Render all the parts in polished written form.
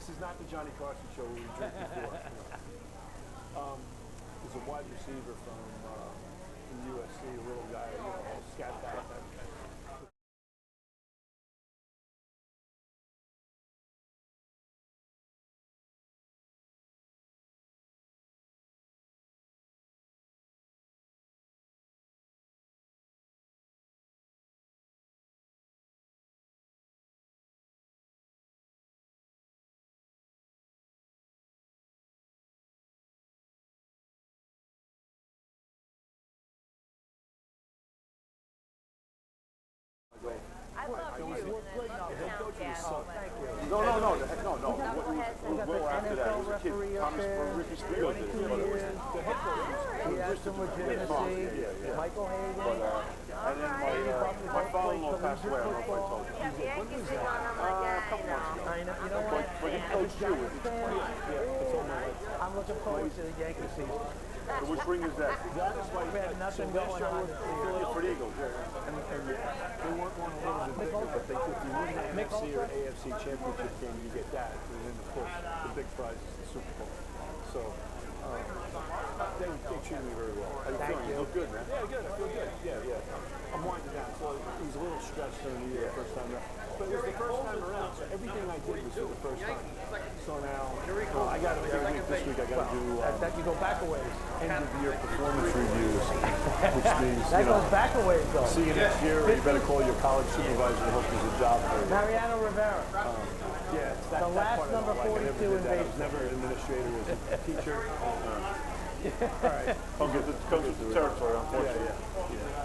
This is not the Johnny Carson show we drink before. He's a wide receiver from USC, a little guy, scat back. I love you, and I love Towncast. Thank you. No. Well, after that, he was a kid. Thomas Ricky Spiegel did it. The head coach. He has some legitimacy. Michael Hayden. And then my father-in-law passed away. I don't know if I told you. Yeah, the Yankees did not on my guy. I know. You know what? But he coached you. I'm looking forward to the Yankee season. So which ring is that? We had nothing going on this year. For the Eagles, and they weren't going a little bit bigger, but if you win the NFC or AFC championship game, you get that, and then of course the big prize is the Super Bowl. So they treated me very well. How you feeling? You look good, man. Yeah, good. I feel good. Yeah. I'm winding down. So he was a little stressed during the year the first time around, but it was the first time around. So everything I did was for the first time. So now I got to every week. This week I got to do. That you go back a ways. End of year performance reviews, which means That goes back a ways, though. see you next year, or you better call your college supervisor to hope there's a job for you. Mariano Rivera. Yeah, it's that, The that last part number I never 42 did in that. I was baseball. never an administrator, as a teacher. All right. Comes with the territory, unfortunately.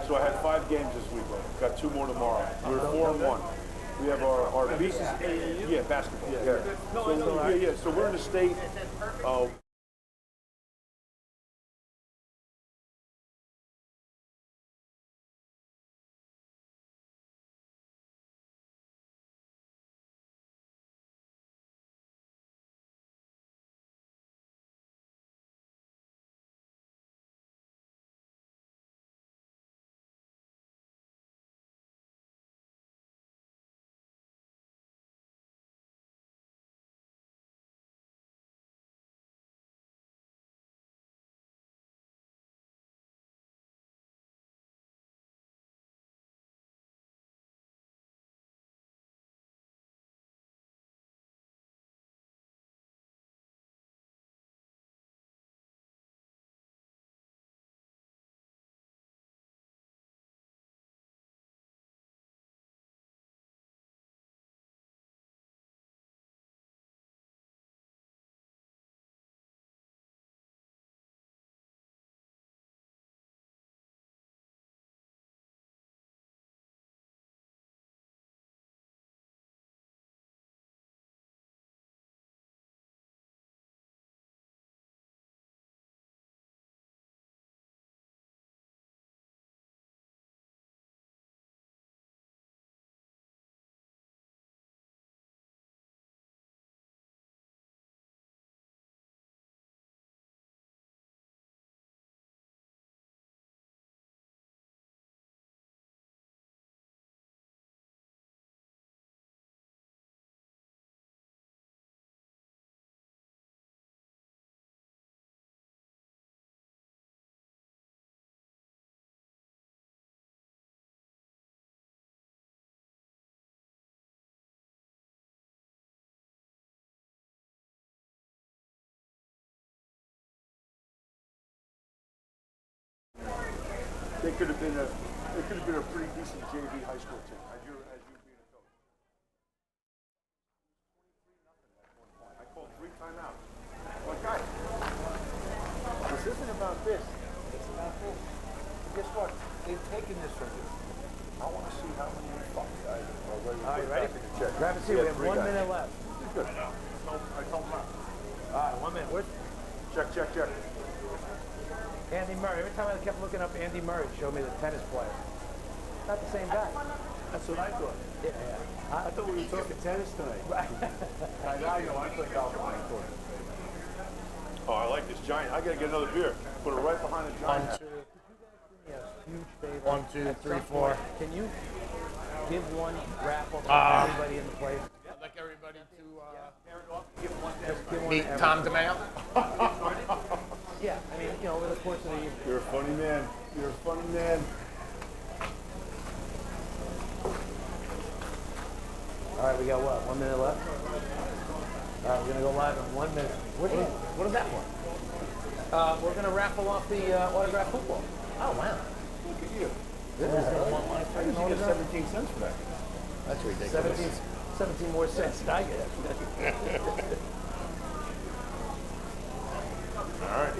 So I had 5 games this week. Got 2 more tomorrow. We're 4-1. We have our beat. Yeah, basketball. Yeah. So we're in the state. They could have been a pretty decent JV high school team as you being a coach. I called 3 timeouts. Like, guys, this isn't about this. It's about this. But guess what? They've taken this from you. I want to see how many you fuck guys are ready. All right, ready? For the check. Grab a seat. We have 1 minute left. This is good. I told him out. All right, 1 minute. Where's Check. Andy Murray? Every time I kept looking up Andy Murray, showed me the tennis player. Not the same guy. That's what I thought. Yeah. I thought we were talking tennis tonight. Right. I play golf on my court. Oh, I like this giant. I gotta get another beer. Put it right behind the giant. Could you guys do me a huge favor? 1, 2, 3, 4. Can you give one raffle to everybody in the place? Like everybody to meet Tom DeMeo? Yeah, I mean, you know, over the course of the evening. You're a funny man. You're a funny man. All right, we got what? 1 minute left? All right, we're going to go live in 1 minute. What is that for? We're going to raffle off the autographed football. Oh, wow. Look at you. Yeah. I usually get 17 cents for that. That's ridiculous. 17 more cents than I get. All right.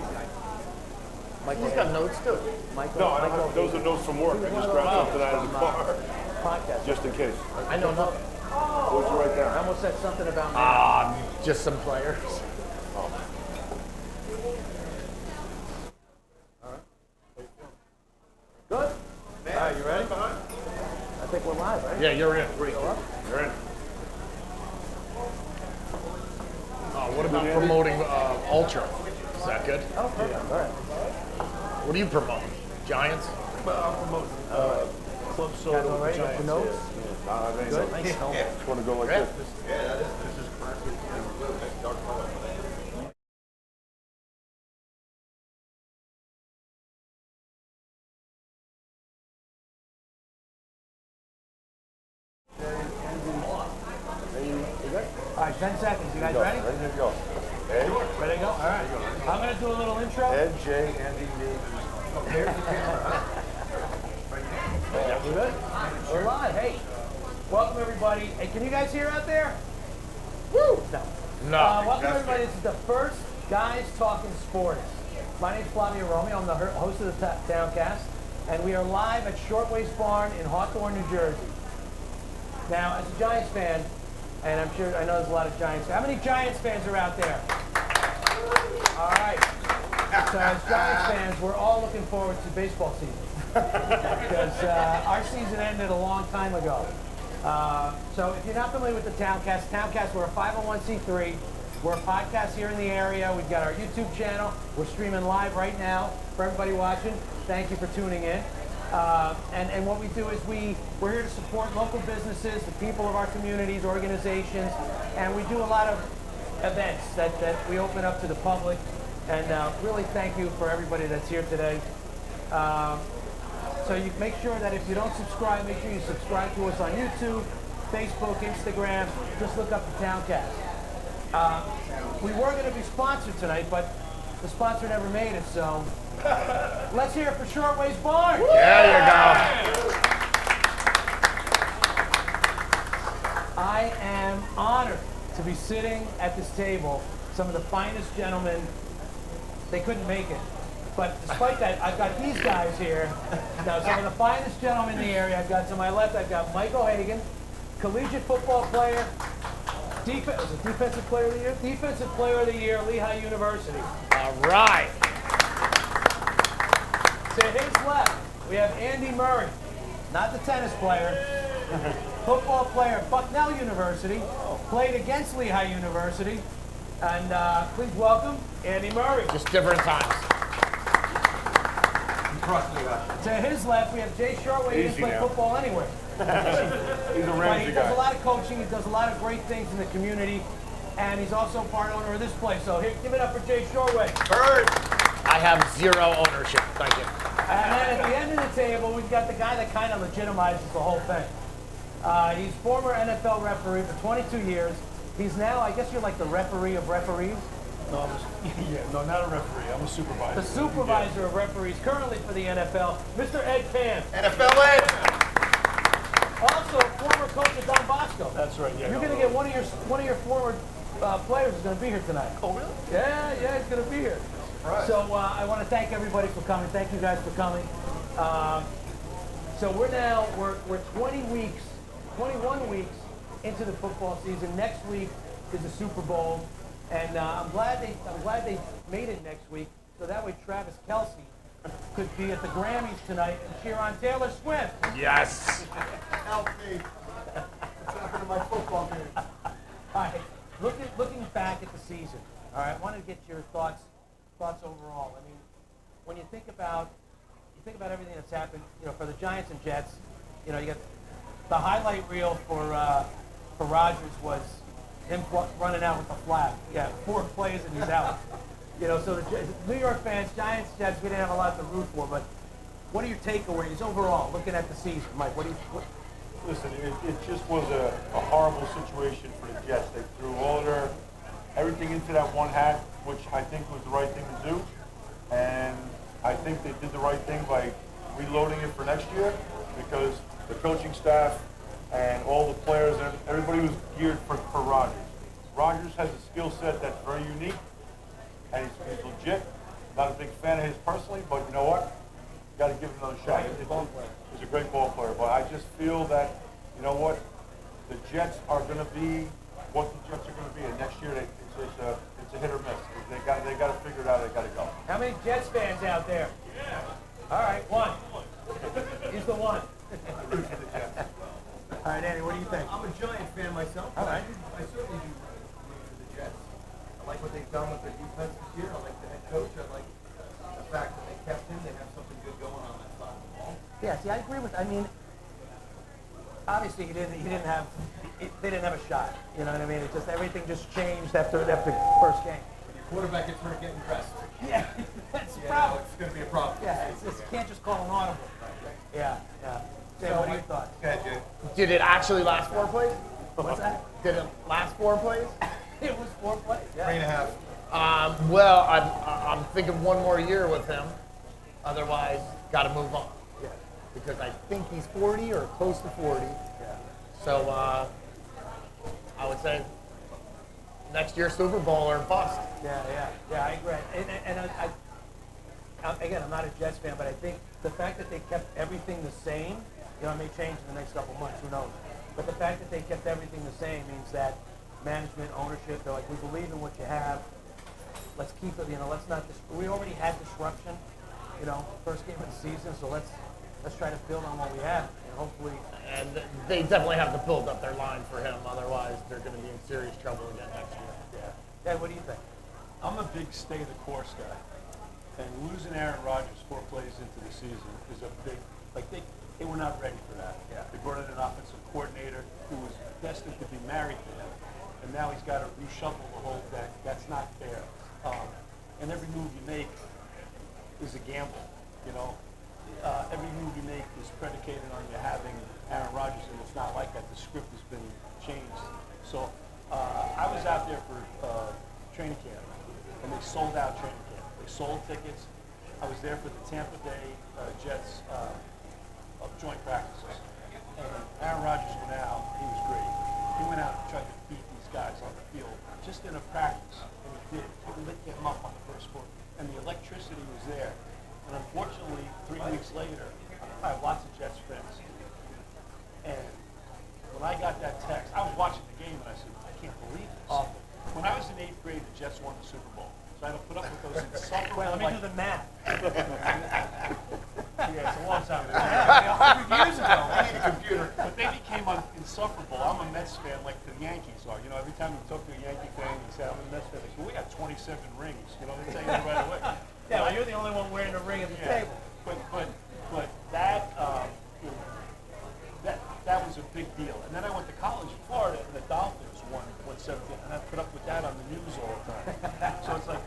Michael's got notes too. No, I don't have, those are notes from work. I just grabbed something out of the car. Podcast. Just in case. I know nothing. What would you write I down? almost said something about me. Just some players. Good? All right, you ready? I think we're live, right? Yeah, you're in. You're in. What about promoting Ultra? Is that good? Oh, perfect. All right. What do you promote? Giants? I'm promoting Club Got Soda it all with right? the Got Giants. your notes? Good. Nice helmet. Just want to go like Yeah. this. This is classic and blue. That's dark color. All right, 10 seconds. You guys ready? Ready to go. Ed, Ready to go? All right. I'm going to do a little intro. Ed, Jay, Andy, me. We're good? We're live. Hey, welcome everybody. Hey, can you guys hear out there? Woo! No. Welcome everybody. This is the first Guys Talking Sports. My name's Flavio Romeo. I'm the host of the Towncast, and we are live at Shortways Barn in Hawthorne, New Jersey. Now, as a Giants fan, and I'm sure I know there's a lot of Giants. How many Giants fans are out there? All right. So as Giants fans, we're all looking forward to baseball season because our season ended a long time ago. So if you're not familiar with the Towncast, we're a 501c3. We're a podcast here in the area. We've got our YouTube channel. We're streaming live right now for everybody watching. Thank you for tuning in. And what we do is we're here to support local businesses, the people of our communities, organizations, and we do a lot of events that we open up to the public. And really thank you for everybody that's here today. So you make sure that if you don't subscribe, make sure you subscribe to us on YouTube, Facebook, Instagram. Just look up the Towncast. We were going to be sponsored tonight, but the sponsor never made it, so let's hear it for Shortways Barn. There you go. I am honored to be sitting at this table. Some of the finest gentlemen, they couldn't make it. But despite that, I've got these guys here. Now, some of the finest gentlemen in the area. I've got to my left, I've got Michael Hagan, collegiate football player, was it defensive player of the year? Defensive player of the year, Lehigh University. All right. To his left, we have Andy Murray, not the tennis player, football player at Bucknell University, played against Lehigh University, and please welcome Andy Murray. Just different times. To his left, we have Jay Shortway. He didn't play football anywhere. He's a But Ranger he does a guy. lot of coaching. He does a lot of great things in the community, and he's also part owner of this place. So here, give it up for Jay Shortway. I have zero ownership. Thank you. And then at the end of the table, we've got the guy that kind of legitimizes the whole thing. He's former NFL referee for 22 years. He's now, I guess you're like the referee of referees. No, no, not a referee. I'm a supervisor. The supervisor of referees currently for the NFL, Mr. Ed Pan. NFL Ed! Also a former coach of Don Bosco. That's right. Yeah. You're going to get one of your former players is going to be here tonight. Oh, really? Yeah, he's going to be here. Right. So I want to thank everybody for coming. Thank you guys for coming. So we're 21 weeks into the football season. Next week is the Super Bowl, and I'm glad they made it next week, so that way Travis Kelce could be at the Grammys tonight and cheer on Taylor Swift. Yes. Help me. What's happened to my football game? All right, looking back at the season. All right, I wanted to get your thoughts overall. I mean, when you think about everything that's happened, for the Giants and Jets, you got the highlight reel for Rodgers was him running out with the flag. Yeah, 4 plays and he's out. You know, so the New York fans, Giants, Jets, we didn't have a lot to root for, but what are your takeaways overall, looking at the season, Mike? Listen, it just was a horrible situation for the Jets. They threw everything into that one hat, which I think was the right thing to do. And I think they did the right thing by reloading it for next year, because the coaching staff and all the players, and everybody was geared for Rodgers. Rodgers has a skill set that's very unique, and he's legit. Not a big fan of his personally, but you know what? You got to give him another shot. He's a great ball player, but I just feel that, you know what? The Jets are going to be what the Jets are going to be, and next year it's a hit or miss. They got to figure it out. They got to go. How many Jets fans out there? All right, one. He's the one. All right, Andy, what do you think? I'm a Giant fan myself. All right. I certainly do root for the Jets. I like what they've done with their defense this year. I like the head coach. I like the fact that they kept him. They have something good going on that side of the ball. Yeah, see, I agree with. I mean, obviously, they didn't have a shot. You know what I mean? It just everything just changed after the first game. Your quarterback gets hurt getting dressed. Yeah, that's the problem. It's going to be a problem. Yeah, you can't just call an audible. Yeah, yeah. Jay, what are your thoughts? Okay, Jay. Did it actually last 4 plays? What's that? Did it last 4 plays? It was 4 plays. Yeah. 3.5. Well, I'm thinking one more year with him. Otherwise, got to move on. Yeah. Because I think he's 40 or close to 40. Yeah. So I would say next year Super Bowl or bust. Yeah, I agree. And again, I'm not a Jets fan, but I think the fact that they kept everything the same, you know, it may change in the next couple months, who knows? But the fact that they kept everything the same means that management, ownership, they're like, we believe in what you have. Let's keep it, you know, let's not, we already had disruption, you know, first game of the season, so let's try to build on what we have, and hopefully. And they definitely have to build up their line for him. Otherwise, they're going to be in serious trouble again next year. Yeah. Dad, what do you think? I'm a big stay the course guy. And losing Aaron Rodgers 4 plays into the season is a big, like they were not ready for that. Yeah. They brought in an offensive coordinator who was destined to be married to him. And now he's got to reshuffle the whole deck. That's not fair. And every move you make is a gamble, you know. Every move you make is predicated on you having Aaron Rodgers, and it's not like that. The script has been changed. So I was out there for training camp, and they sold out training camp. They sold tickets. I was there for the Tampa Bay Jets joint practices. And Aaron Rodgers went out. He was great. He went out and tried to beat these guys on the field just in a practice, and he did. He lit them up on the first quarter, and the electricity was there. And unfortunately, 3 weeks later, I have lots of Jets friends. And when I got that text, I was watching the game, and I said, I can't believe this. Awful. When I was in 8th grade, the Jets won the Super Bowl. So I had to put up with those insufferable. Well, let me do the math. Yeah, it's a long time ago. 100 years ago. I need a computer. But they became insufferable. I'm a Mets fan like the Yankees are. You know, every time you talk to a Yankee fan, you say, I'm a Mets fan. They say, we got 27 rings. You know, they tell you that right away. Yeah, well, you're the only one wearing a ring at the table. But that, you know, that was a big deal. And then I went to college in Florida, and the Dolphins won 17, and I put up with that on the news all the time. So it's like,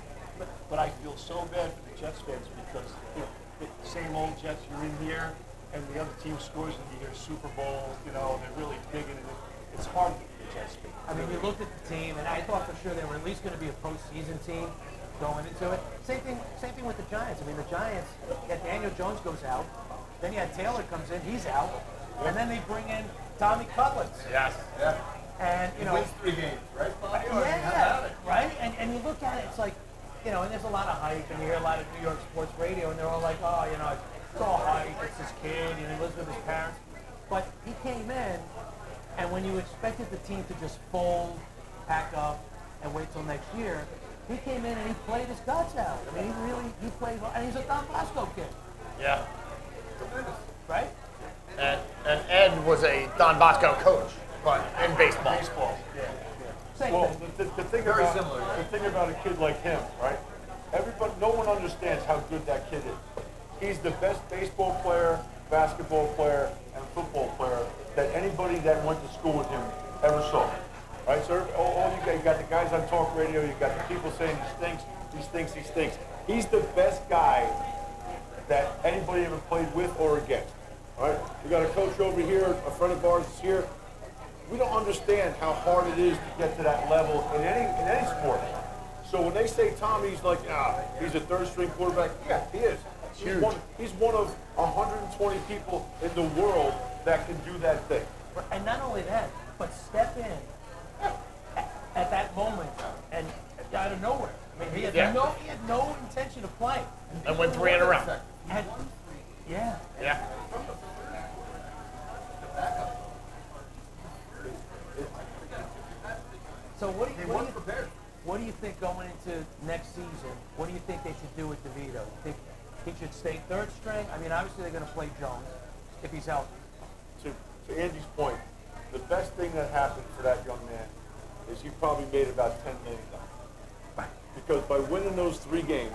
but I feel so bad for the Jets fans because, you know, the same old Jets, you're in here, and the other team scores, and you hear Super Bowl, you know, they're really digging it. It's hard to be a Jets fan. I mean, we looked at the team, and I thought for sure they were at least going to be a postseason team going into it. Same thing with the Giants. I mean, the Giants, Daniel Jones goes out, then you had Taylor comes in, he's out, and then they bring in Tommy Cutlets. Yes. Yeah. And, you know, Wins 3 games, right? yeah, right? And you look at it, it's like, you know, and there's a lot of hype, and you hear a lot of New York sports radio, and they're all like, oh, you know, it's all hype, it's this kid, you know, he lives with his parents. But he came in, and when you expected the team to just fold, pack up, and wait till next year, he came in and he played his guts out. I mean, he played well, and he's a Don Bosco kid, Yeah. right? And Ed was a Don Bosco coach, but in baseball. Same Well, thing. the thing Very about similar. the thing about a kid like him, right? Everybody, no one understands how good that kid is. He's the best baseball player, basketball player, and football player that anybody that went to school with him ever saw. Right, sir? All you got the guys on talk radio, you got the people saying he stinks, he stinks, he stinks. He's the best guy that anybody ever played with or against. All right? We got a coach over here, a friend of ours is here. We don't understand how hard it is to get to that level in any sport. So when they say Tommy's like, he's a third string quarterback, yeah, he is. He's one of 120 people in the world that can do that thing. And not only that, but step in at that moment and out of nowhere. I mean, he had no intention of playing. And went 3 in a row. Yeah. So what do you think going into next season? What do you think they should do with DeVito? Think he should stay third string? I mean, obviously they're going to play Jones if he's healthy. To Andy's point, the best thing that happened for that young man is he probably made about $10 million. Because by winning those 3 games,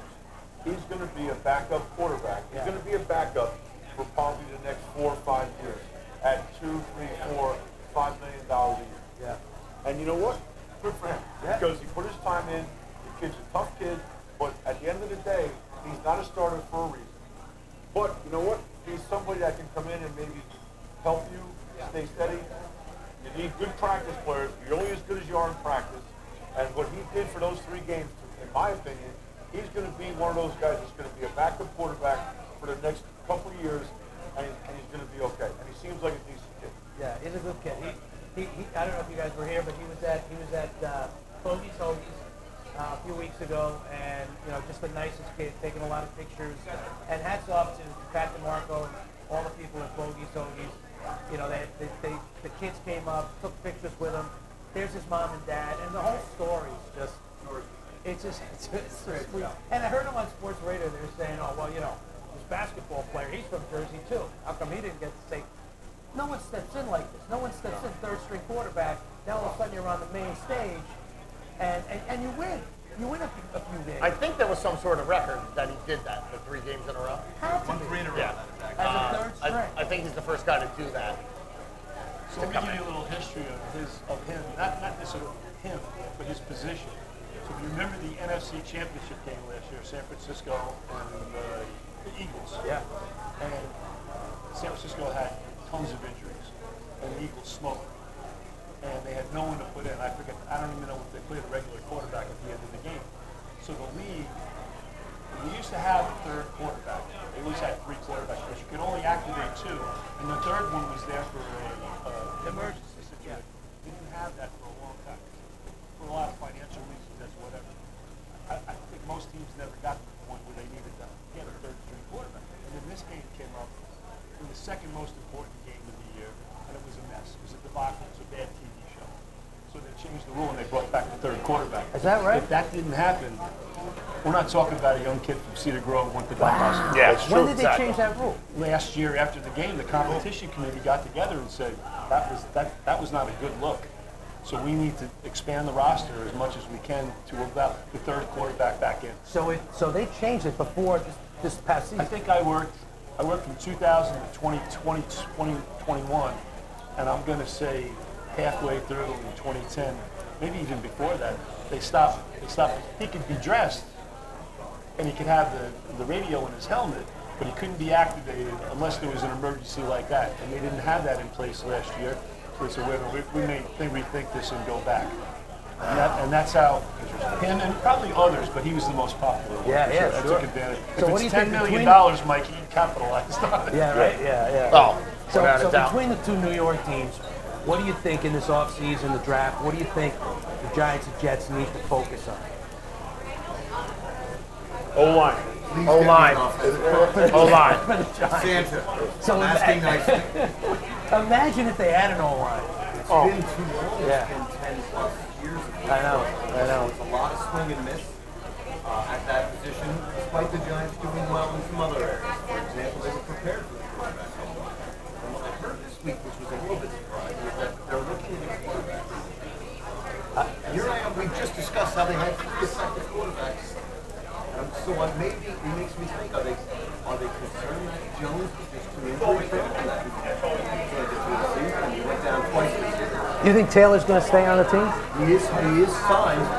he's going to be a backup quarterback. He's going to be a backup for probably the next 4 or 5 years at $2, $3, $4, $5 million a year. Yeah. And you know what? Good for him. Yeah. Because he put his time in. The kid's a tough kid, but at the end of the day, he's not a starter for a reason. But you know what? He's somebody that can come in and maybe help you stay steady. You need good practice players. You're only as good as you are in practice. And what he did for those 3 games, in my opinion, he's going to be one of those guys that's going to be a backup quarterback for the next couple of years, and he's going to be okay. And he seems like a decent kid. Yeah, he's a good kid. He I don't know if you guys were here, but he was at Bogey's Hoagies a few weeks ago, and just the nicest kid, taking a lot of pictures. And hats off to Pat DeMarco and all the people at Bogey's Hoagies. The kids came up, took pictures with him. There's his mom and dad, and the whole story is just, it's just sweet. And I heard him on sports radio. They were saying, this basketball player, he's from Jersey too. How come he didn't get to say? No one steps in like this. No one steps in third string quarterback. Now all of a sudden you're on the main stage, and you win. You win a few games. I think there was some sort of record that he did that for 3 games in a row. Had to be. 3 in a row. Yeah. As a third string. I think he's the first guy to do that. So let me give you a little history of him, not necessarily him, but his position. So if you remember the NFC Championship game last year, San Francisco and the Eagles. Yeah. And San Francisco had tons of injuries, and the Eagles smoked. And they had no one to put in. I don't even know if they played a regular quarterback at the end of the game. So the league, we used to have a third quarterback. They always had 3 quarterbacks, but you could only activate 2. And the third one was there for an emergency situation. We didn't have that for a long time. For a lot of financial reasons, that's whatever. I think most teams never got to the point where they needed to get a third string quarterback. And then this game came up. It was the second most important game of the year, and it was a mess. It was a debacle. It was a bad TV show. So they changed the rule and they brought back the third quarterback. Is that right? If that didn't happen, we're not talking about a young kid from Cedar Grove who went to Towncast. Yeah, it's When true. did they change that rule? Last year after the game, the competition committee got together and said that was not a good look. So we need to expand the roster as much as we can to allow the third quarterback back in. So they changed it before this past season. I think I worked from 2000 to 2021, and I'm going to say halfway through in 2010, maybe even before that, they stopped. He could be dressed, and he could have the radio in his helmet, but he couldn't be activated unless there was an emergency like that. And they didn't have that in place last year. So we may rethink this and go back. And that's how him and probably others, but he was the most popular one. Yeah, for yeah, sure. That sure. took advantage. So If what do it's you $10 think million, Mike, he capitalized on it. Yeah, right? Yeah. Oh, So without a doubt. between the 2 New York teams, what do you think in this offseason, the draft, what do you think the Giants and Jets need to focus on? O-line. O-line. O-line. For the Giants. Santa. So Asking nicely. imagine if they had an O-line. It's been too long. Yeah. It's been 10 plus years. I know. It's a lot of swing and miss at that position, despite the Giants doing well in some other areas. For example, they were prepared for the quarterback. And what I heard this week, which was a little bit surprising, is that they're looking at quarterbacks. Here I am. We just discussed how they had 3 effective quarterbacks. So what maybe it makes me think, are they Are they concerned that Jones is just too injury prone? That he's going to get through the season? He went down twice this year. You think Taylor's going to stay on the team? He is signed.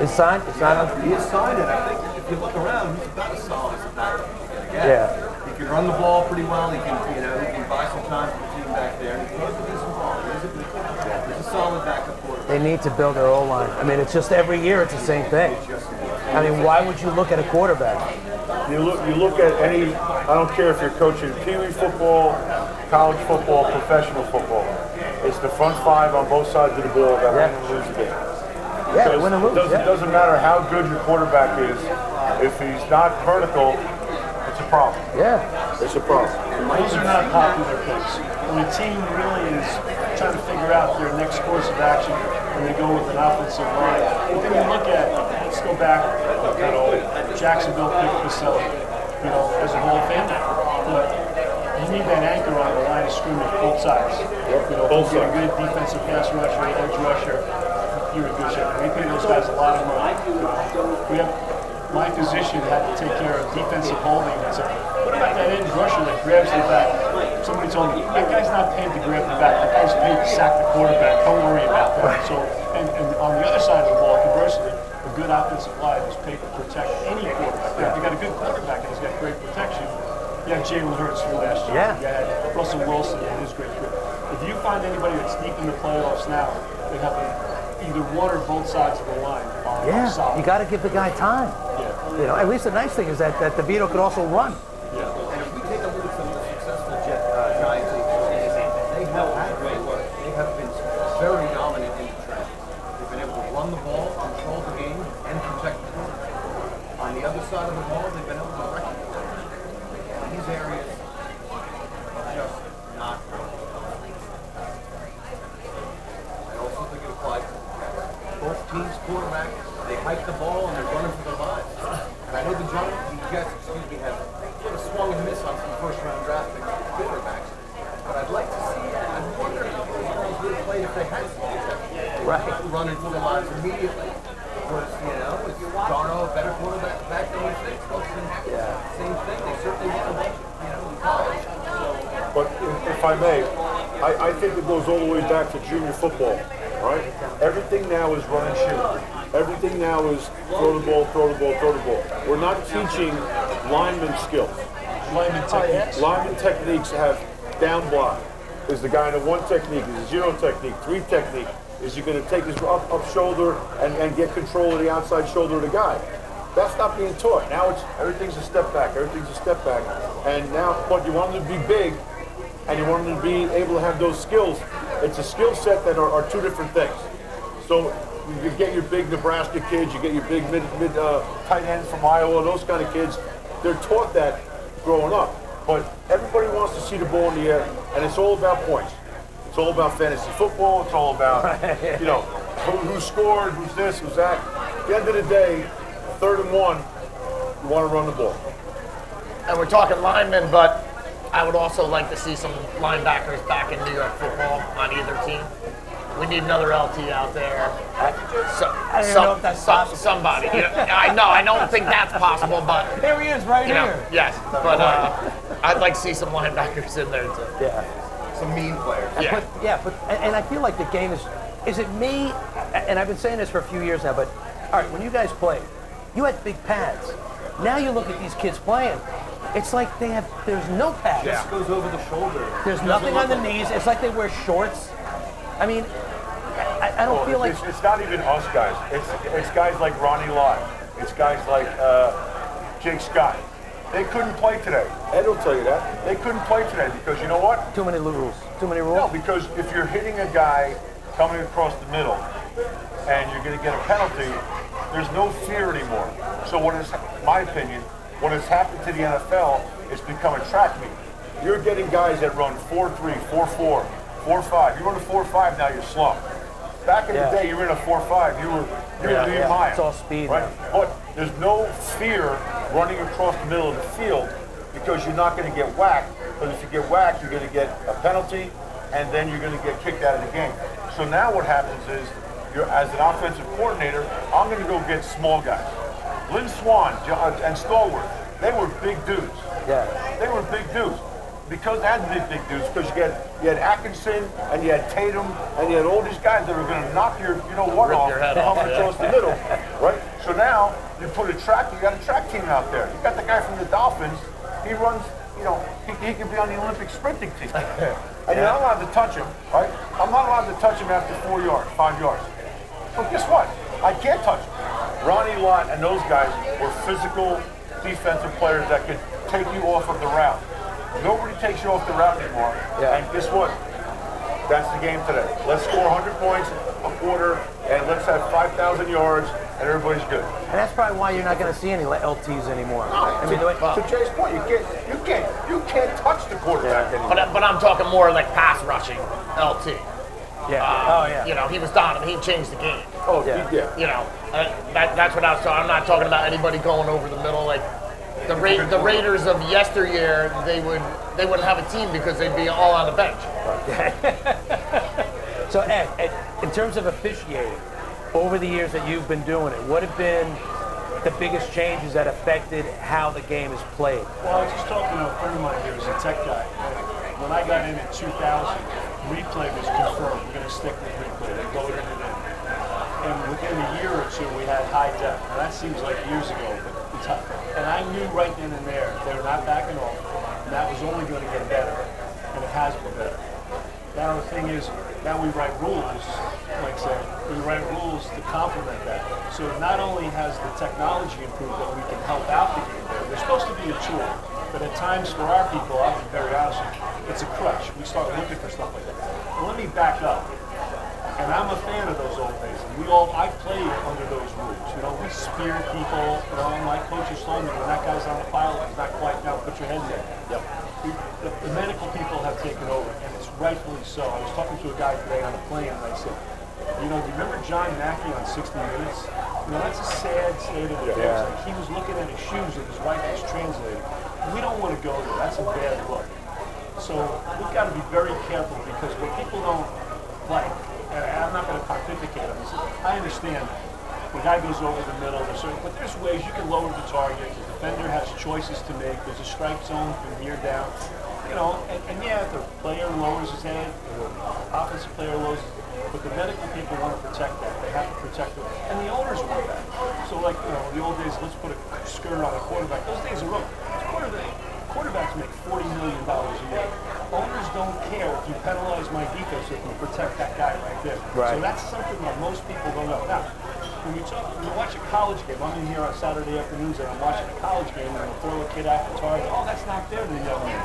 Is signed? Is signed on? He is signed, and I think if you look around, he's about as solid as a backup you're going to get. Yeah. He can run the ball pretty well. He can, he can buy some time for the team back there, and he throws a decent ball. He's a solid backup quarterback. They need to build their O-line. I mean, it's just every year it's the same thing. I mean, why would you look at a quarterback? You look at any, I don't care if you're coaching Pee Wee football, college football, professional football. It's the front five on both sides of the ball that win and lose the game. Yeah, they win and lose. It doesn't matter how good your quarterback is. If he's not vertical, it's a problem. Yeah. It's a problem. Those are not popular picks. When a team really is trying to figure out their next course of action, when they go with an offensive line, but then you look at, let's go back, Jacksonville picked Baselli, as a Hall of Famer. But you need that anchor on the line of scrimmage, both sides. Both get a good defensive pass rusher, edge rusher, you're in good shape. We pay those guys a lot of money. We have my position had to take care of defensive holding. And so, what about that edge rusher that grabs the back? Somebody told me, that guy's not paid to grab the back. That guy's paid to sack the quarterback. Don't worry about that. So, and on the other side of the ball, conversely, a good offensive line is paid to protect any quarterback. If you got a good quarterback and he's got great protection, you have Jalen Hurts from last year. Yeah. You had Russell Wilson and his great career. If you find anybody that's deep in the playoffs now, they have either one or both sides of the line are solid. You got to give the guy time. Yeah. At least the nice thing is that DeVito could also run. Yeah. And if we take a look at some of the successful Giants, they have been very dominant in the trenches. They've been able to run the ball, control the game, and protect the quarterback. On the other side of the ball, they've been able to recognize these areas are just not good. I also think it applies to both teams' quarterbacks. They hike the ball and they're running for their lives. And I know the Jets, have sort of swung and missed on some first-round draft pick quarterbacks. But I'd like to see, I wonder if those girls would have played if they had some running for their lives immediately. Was, was Darno a better quarterback back than we think? Same thing. They certainly won a bunch, in college. But if I may, I think it goes all the way back to junior football, right? Everything now is run and shoot. Everything now is throw the ball, throw the ball, throw the ball. We're not teaching lineman skills. Lineman techniques. Lineman techniques have down block. Is the guy in a one technique? Is a zero technique? Three technique? Is he going to take his up shoulder and get control of the outside shoulder of the guy? That's not being taught. Now it's everything's a step back. Everything's a step back. And now, but you want them to be big, and you want them to be able to have those skills. It's a skill set that are two different things. So you get your big Nebraska kids, you get your big mid tight ends from Iowa, those kind of kids. They're taught that growing up. But everybody wants to see the ball in the air, and it's all about points. It's all about fantasy football. It's all about, who scored, who's this, who's that. At the end of the day, 3rd and 1, you want to run the ball. And we're talking linemen, but I would also like to see some linebackers back in New York football on either team. We need another LT out there. I don't know if that's possible. Somebody. I don't think that's possible, but Here he is, right here. yes. But I'd like to see some linebackers in there too. Yeah. Some mean players. And I feel like the game is it me? And I've been saying this for a few years now, but all right, when you guys played, you had big pads. Now you look at these kids playing, it's like there's no pads. It just goes over the shoulder. There's nothing on the knees. It's like they wear shorts. I mean, I don't feel like... It's not even us guys. It's guys like Ronnie Lott. It's guys like Jake Scott. They couldn't play today. Ed will tell you that. They couldn't play today because you know what? Too many rules. Too many rules? No, because if you're hitting a guy coming across the middle and you're going to get a penalty, there's no fear anymore. So my opinion, what has happened to the NFL is become a track meet. You're getting guys that run 4.3, 4.4, 4.5. You run a 4.5 now, you're slumped. Back in the day, you were in a 4.5. You were Liam Meyer. It's all speed, right? But there's no fear running across the middle of the field because you're not going to get whacked. Because if you get whacked, you're going to get a penalty, and then you're going to get kicked out of the game. So now what happens is, as an offensive coordinator, I'm going to go get small guys. Lynn Swan and Stallworth, they were big dudes. Yeah. They were big dudes. Because they had to be big dudes, because you had Atkinson, and you had Tatum, and you had all these guys that were going to knock your, Rip off your head off, coming across the middle, right? So now, you put you got a track team out there. You got the guy from the Dolphins, he runs, he could be on the Olympic sprinting team. And you're not allowed to touch him, right? I'm not allowed to touch him after 4 yards, 5 yards. But guess what? I can't touch him. Ronnie Lott and those guys were physical defensive players that could take you off of the route. Nobody takes you off the route anymore. Yeah. And guess what? That's the game today. Let's score 100 points a quarter, and let's have 5,000 yards, and everybody's good. And that's probably why you're not going to see any LTs anymore. I mean, To Jay's point, you can't touch the quarterback anymore. But I'm talking more like pass rushing LT. yeah. He was dominant. He changed the game. Oh, Yeah. yeah. That's what I was talking. I'm not talking about anybody going over the middle. Like the Raiders of yesteryear, they wouldn't have a team because they'd be all on the bench. So Ed, in terms of officiating, over the years that you've been doing it, what have been the biggest changes that affected how the game is played? Well, I was just talking to a friend of mine here who's a tech guy. When I got in 2000, replay was confirmed. We're going to stick with replay. They voted it in. And within a year or two, we had high def. And that seems like years ago. But and I knew right then and there they were not backing off. And that was only going to get better. And it has been better. Now the thing is, now we write rules, like I said, we write rules to complement that. So not only has the technology improved that we can help out the game better, they're supposed to be a tool, but at times for our people, I'll be very honest with you, it's a crutch. We start looking for stuff like that. Well, let me back up. And I'm a fan of those old days. And I played under those rules. We spear people. My coach has told me when that guy's on the pile, he's not quite down, put your head in there. Yep. The medical people have taken over, and it's rightfully so. I was talking to a guy today on a plane, and I said, do you remember John Mackey on 60 Minutes? That's a sad state of affairs. Yeah. Like, he was looking at his shoes, and his wife was translating. We don't want to go there. That's a bad look. So we've got to be very careful, because what people don't like, and I'm not going to pontificate on this, I understand the guy goes over the middle, but there's ways you can lower the target. The defender has choices to make. There's a strike zone from here down. And yeah, the player lowers his head, the offensive player lowers his head, but the medical people want to protect that. They have to protect it. And the owners want that. So the old days, let's put a skirt on a quarterback. Those days are over. Quarterbacks make $40 million a year. Owners don't care if you penalize my defense if you protect that guy right there. Right. So that's something that most people don't know. Now, when you watch a college game, I'm in here on Saturday afternoons and I'm watching a college game and I'll throw a kid out the target. Oh, that's not fair to the young man.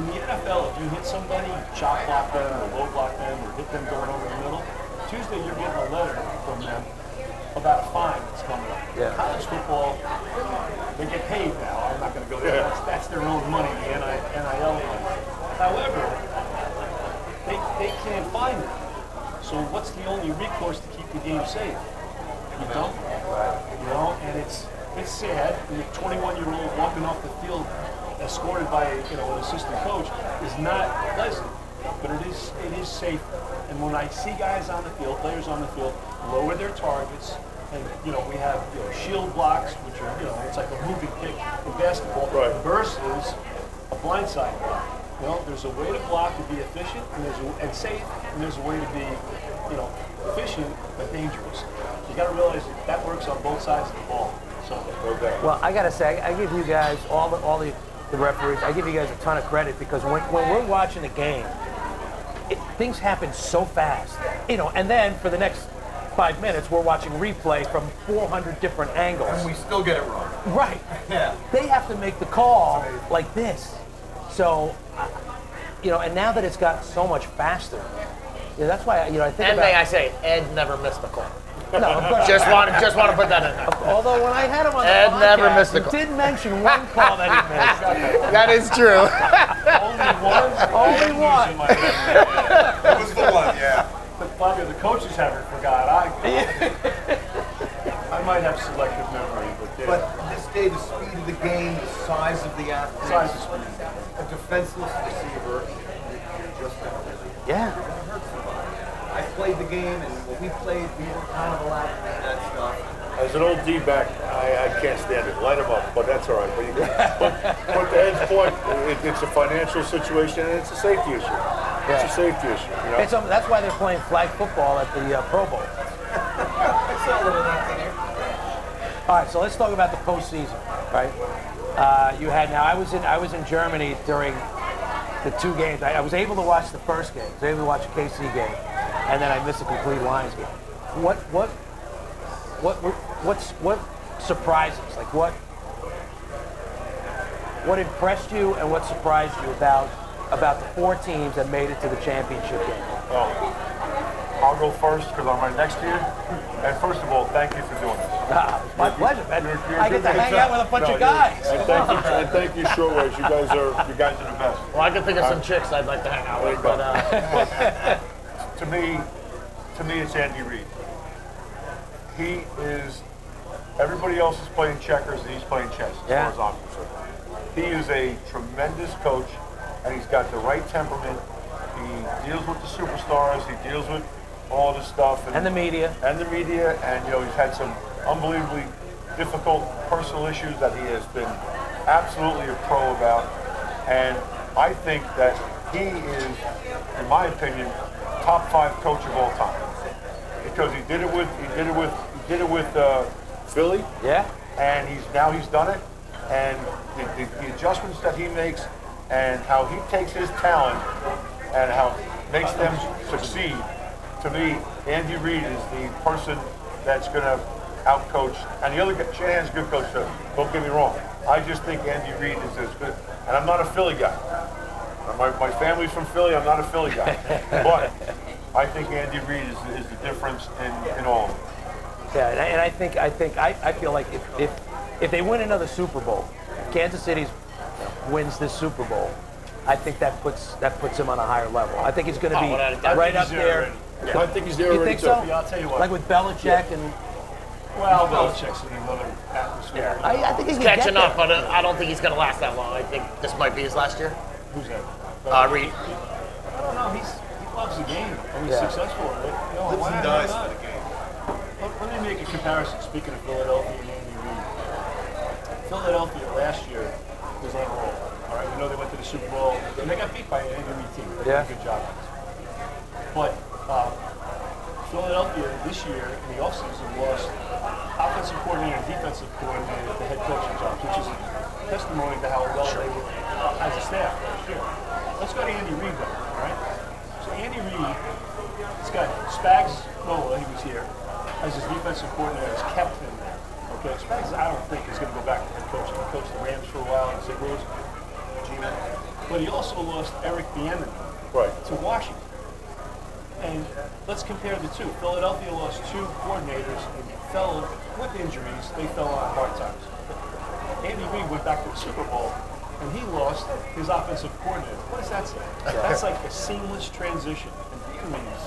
In the NFL, if you hit somebody, chop block them or low block them or hit them going over the middle, Tuesday you're getting a letter from them about a fine that's coming up. Yeah. College football, they get paid now. I'm not going to go there. That's their own money, the NIL money. However, they can't find it. So what's the only recourse to keep the game safe? You don't. And it's sad. The 21-year-old walking off the field escorted by an assistant coach is not pleasant, but it is safe. And when I see guys on the field, players on the field, lower their targets, and we have shield blocks, which are it's like a moving pick in basketball, versus a blindside block. There's a way to block to be efficient and safe, and there's a way to be efficient but dangerous. You got to realize that works on both sides of the ball. So Well, I got to say, I give you guys, all the referees, I give you guys a ton of credit, because when we're watching the game, things happen so fast. And then for the next 5 minutes, we're watching replay from 400 different angles. And we still get it wrong. Right. Yeah. They have to make the call like this. So, and now that it's gotten so much faster, that's why, I think And about... may I say, Ed never missed a call. No, of course. Just want to put that in there. Although when I had him on the Ed podcast, never missed a he call. did mention one call that he missed. That is true. only one. Only one. In my memory. It was the one, yeah. But Fabio, the coaches haven't forgot. I might have selective memory, But this day, the speed of the game, the size of the athlete, Size of speed. a defenseless receiver, you're just going to lose. Yeah. It hurts somebody. I played the game, and when we played, we were kind of allowed to do that stuff. As an old D-back, I can't stand it. Light them up, but that's all right. But to Ed's point, it's a financial situation and it's a safety issue. It's a safety issue. You know? That's why they're playing flag football at the Pro Bowl. All right, so let's talk about the postseason, right? I was in Germany during the 2 games. I was able to watch the first game. I was able to watch a KC game, and then I missed a complete Lions game. What surprises? Like what impressed you and what surprised you about the 4 teams that made it to the championship game? Well, I'll go first because I'm right next to you. And first of all, thank you for doing this. My pleasure, man. I get to hang out with a bunch of guys. And thank you, Shortways. You guys are the best. Well, I can think of some chicks I'd like to hang out with, but to me, it's Andy Reid. He is. Everybody else is playing checkers, and he's playing chess. As far as I'm concerned, he is a tremendous coach, and he's got the right temperament. He deals with the superstars. He deals with all this stuff and the media. And he's had some unbelievably difficult personal issues that he has been absolutely a pro about. And I think that he is, in my opinion, top 5 coach of all time because he did it with Philly. Yeah. And he's done it, and the adjustments that he makes, and how he takes his talent and how makes them succeed. To me, Andy Reid is the person that's going to outcoach. And the other guy, Shanahan's a good coach too. Don't get me wrong. I just think Andy Reid is as good. And I'm not a Philly guy. My family's from Philly. I'm not a Philly guy. But I think Andy Reid is the difference in all of it. Yeah, and I feel like if they win another Super Bowl, if Kansas City wins this Super Bowl, I think that puts him on a higher level. I think he's going to be right up there. Yeah. I think he's there You already think so? too. Yeah, I'll tell you what. Like with Belichick and. Well, Belichick's in another atmosphere. I think he's catching up, but I don't think he's going to last that long. I think this might be his last year. Who's that? Reid. I don't know. He loves the game and he's successful at it. Lives and dies for the game. Let me make a comparison. Speaking of Philadelphia and Andy Reid, Philadelphia last year was on a roll. All right, we know they went to the Super Bowl and they got beat by an Andy Reid team. They did a good job. But Philadelphia this year in the offseason lost offensive coordinator and defensive coordinator, the head coaching jobs, which is testimony to how well they were as a staff last year. Let's go to Andy Reid though, all right? So Andy Reid, he's got Spags Nola, he was here, as his defensive coordinator, has kept him there. Okay, Spags, I don't think is going to go back to head coaching. He coached the Rams for a while in St. Louis, GM. But he also lost Eric Bieniemy to Washington. And let's compare the two. Philadelphia lost 2 coordinators and fell with injuries. They fell on hard times. Andy Reid went back to the Super Bowl and he lost his offensive coordinator. What does that say? That's like a seamless transition. And Bieniemy's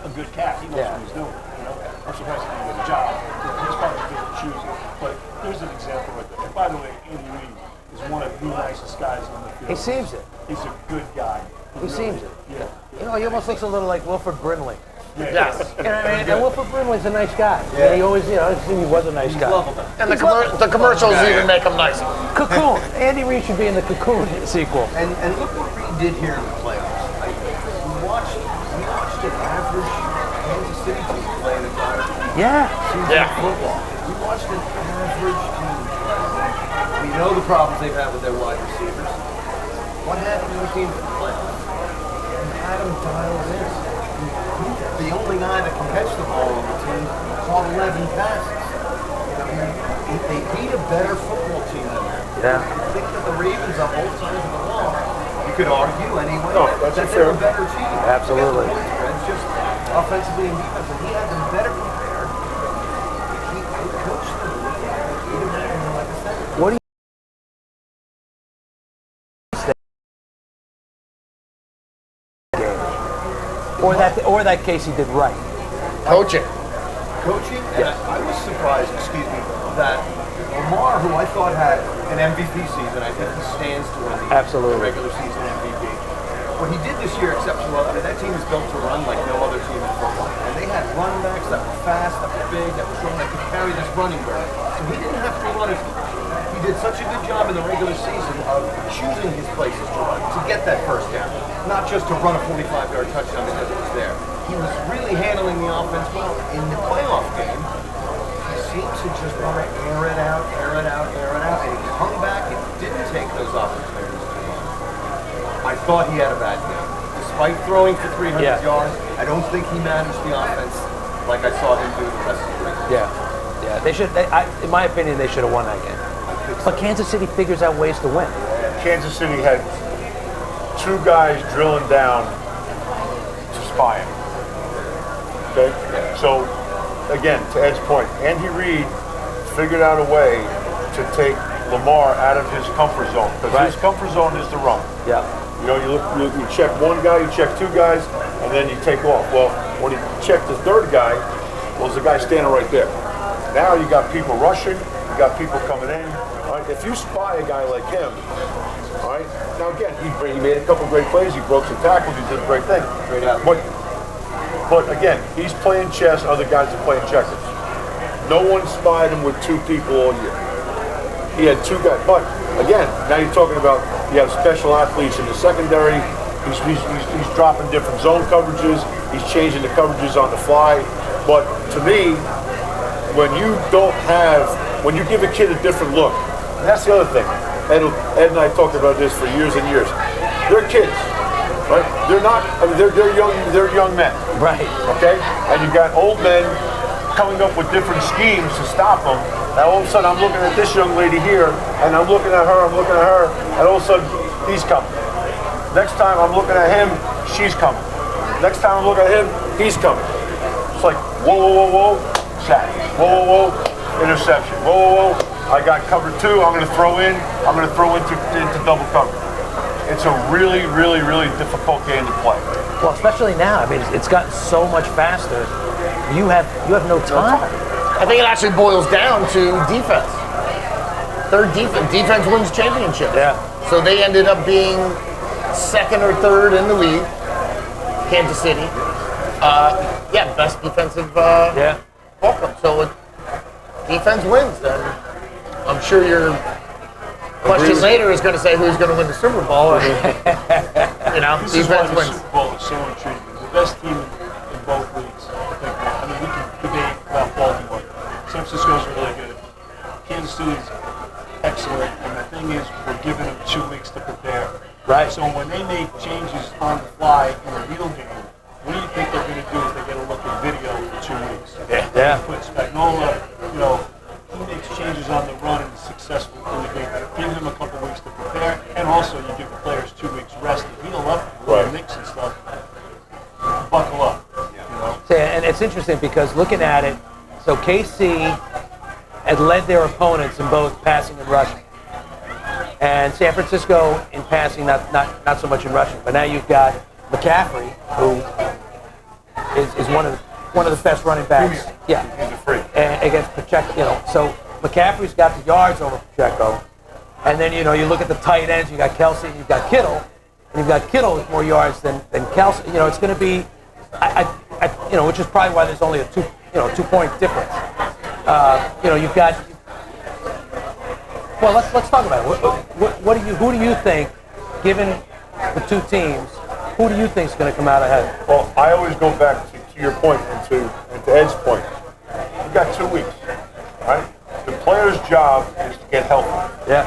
a good cat. He knows what he's doing. You know, I'm surprised he didn't get a job. He's probably good at choosing. But there's an example right there. And by the way, Andy Reid is one of the nicest guys on the field. He seems it. He's a good guy. He seems it. Yeah. You know, he almost looks a little like Wilford Brimley. Yes. You know what I mean? And Wilford Brimley's a nice guy. Yeah. He always, he was a nice guy. And the commercials even make him nicer. Cocoon. Andy Reid should be in the Cocoon sequel. And look what Reid did here in the playoffs. We watched an average Kansas City team play an entire season of football. We watched an average team play. We know the problems they've had with their wide receivers. What happened to the team in the playoffs? And had them dialed in. The only guy that can catch the ball on the team caught 11 passes. They beat a better football team than that. Yeah. I think that the Ravens on both sides of the ball, you could argue anyway, that's that a they're fair- a better team. Absolutely. It's just offensively and defensively. He had them better prepared. He coached them. Like I said. What do you or that Casey did right? Coaching. Coaching, and I was surprised, that Lamar, who I thought had an MVP season, I think he stands to win the regular season MVP. What he did this year exceptional. I mean, that team is built to run like no other team in football. And they had running backs that were fast, that were big, that were strong, that could carry this running burden. So he didn't have to run it. He did such a good job in the regular season of choosing his places to run to get that first down, not just to run a 45-yard touchdown because it was there. He was really handling the offense well. In the playoff game, he seemed to just want to air it out, and he hung back and didn't take those opportunities to run. I thought he had a bad game. Despite throwing for 300 yards, I don't think he managed the offense like I saw him do the rest of the regular season. Yeah. They should. In my opinion, they should have won that game. But Kansas City figures out ways to win. Kansas City had 2 guys drilling down to spy him. Okay? So, again, to Ed's point, Andy Reid figured out a way to take Lamar out of his comfort zone. Because his comfort zone is the run. Yeah. You know, you check 1 guy, you check 2 guys, and then you take off. Well, when he checked the 3rd guy, well, there's a guy standing right there. Now you got people rushing, you got people coming in. All right, if you spy a guy like him, all right, now again, he made a couple great plays, he broke some tackles, he did a great thing. Great out. But again, he's playing chess, other guys are playing checkers. No one spied him with 2 people all year. He had 2 guys. But again, now you're talking about you have special athletes in the secondary. He's dropping different zone coverages. He's changing the coverages on the fly. But to me, when you give a kid a different look, and that's the other thing. Ed and I talked about this for years and years. They're kids, right? They're not. I mean, they're young. They're young men, right? Okay, and you got old men coming up with different schemes to stop them. And all of a sudden, I'm looking at this young lady here, and I'm looking at her, and all of a sudden, he's coming. Next time, I'm looking at him, she's coming. Next time, I'm looking at him, he's coming. It's like, whoa, sack. Whoa, interception. Whoa. I got cover 2. I'm going to throw into double cover. It's a really, really, really difficult game to play. Well, especially now. I mean, it's gotten so much faster. You have no time. I think it actually boils down to defense. Defense wins championships. Yeah. So they ended up being 2nd or 3rd in the league. Kansas City. Best defensive ballclub. So defense wins. And I'm sure your question later is going to say who's going to win the Super Bowl. This is why defense the wins. Super Bowl is so intriguing. The best team in both leagues. I mean, we can debate about Baltimore. San Francisco's really good. Kansas City's excellent. And the thing is, we're giving them 2 weeks to prepare. Right. So when they make changes on the fly in a real game, what do you think they're going to do if they get a look at video for 2 weeks? Yeah. Put Spagnuolo, he makes changes on the run and is successful in the game. Give him a couple weeks to prepare, and also you give the players 2 weeks rest to heal up, nicks and stuff. Buckle up. And it's interesting because looking at it, so KC had led their opponents in both passing and rushing, and San Francisco in passing, not so much in rushing. But now you've got McCaffrey, who is one of the best running backs. Yeah, He's a freak. Against Pacheco, so McCaffrey's got the yards over Pacheco, and then you look at the tight ends. You got Kelsey, and you've got Kittle, and you've got Kittle with more yards than Kelsey. It's going to be, which is probably why there's only a 2-point difference. You've got. Well, let's talk about it. Who do you think, given the 2 teams, who do you think is going to come out ahead? Well, I always go back to your point and to Ed's point. We've got 2 weeks, right? The player's job is to get healthy. Yeah.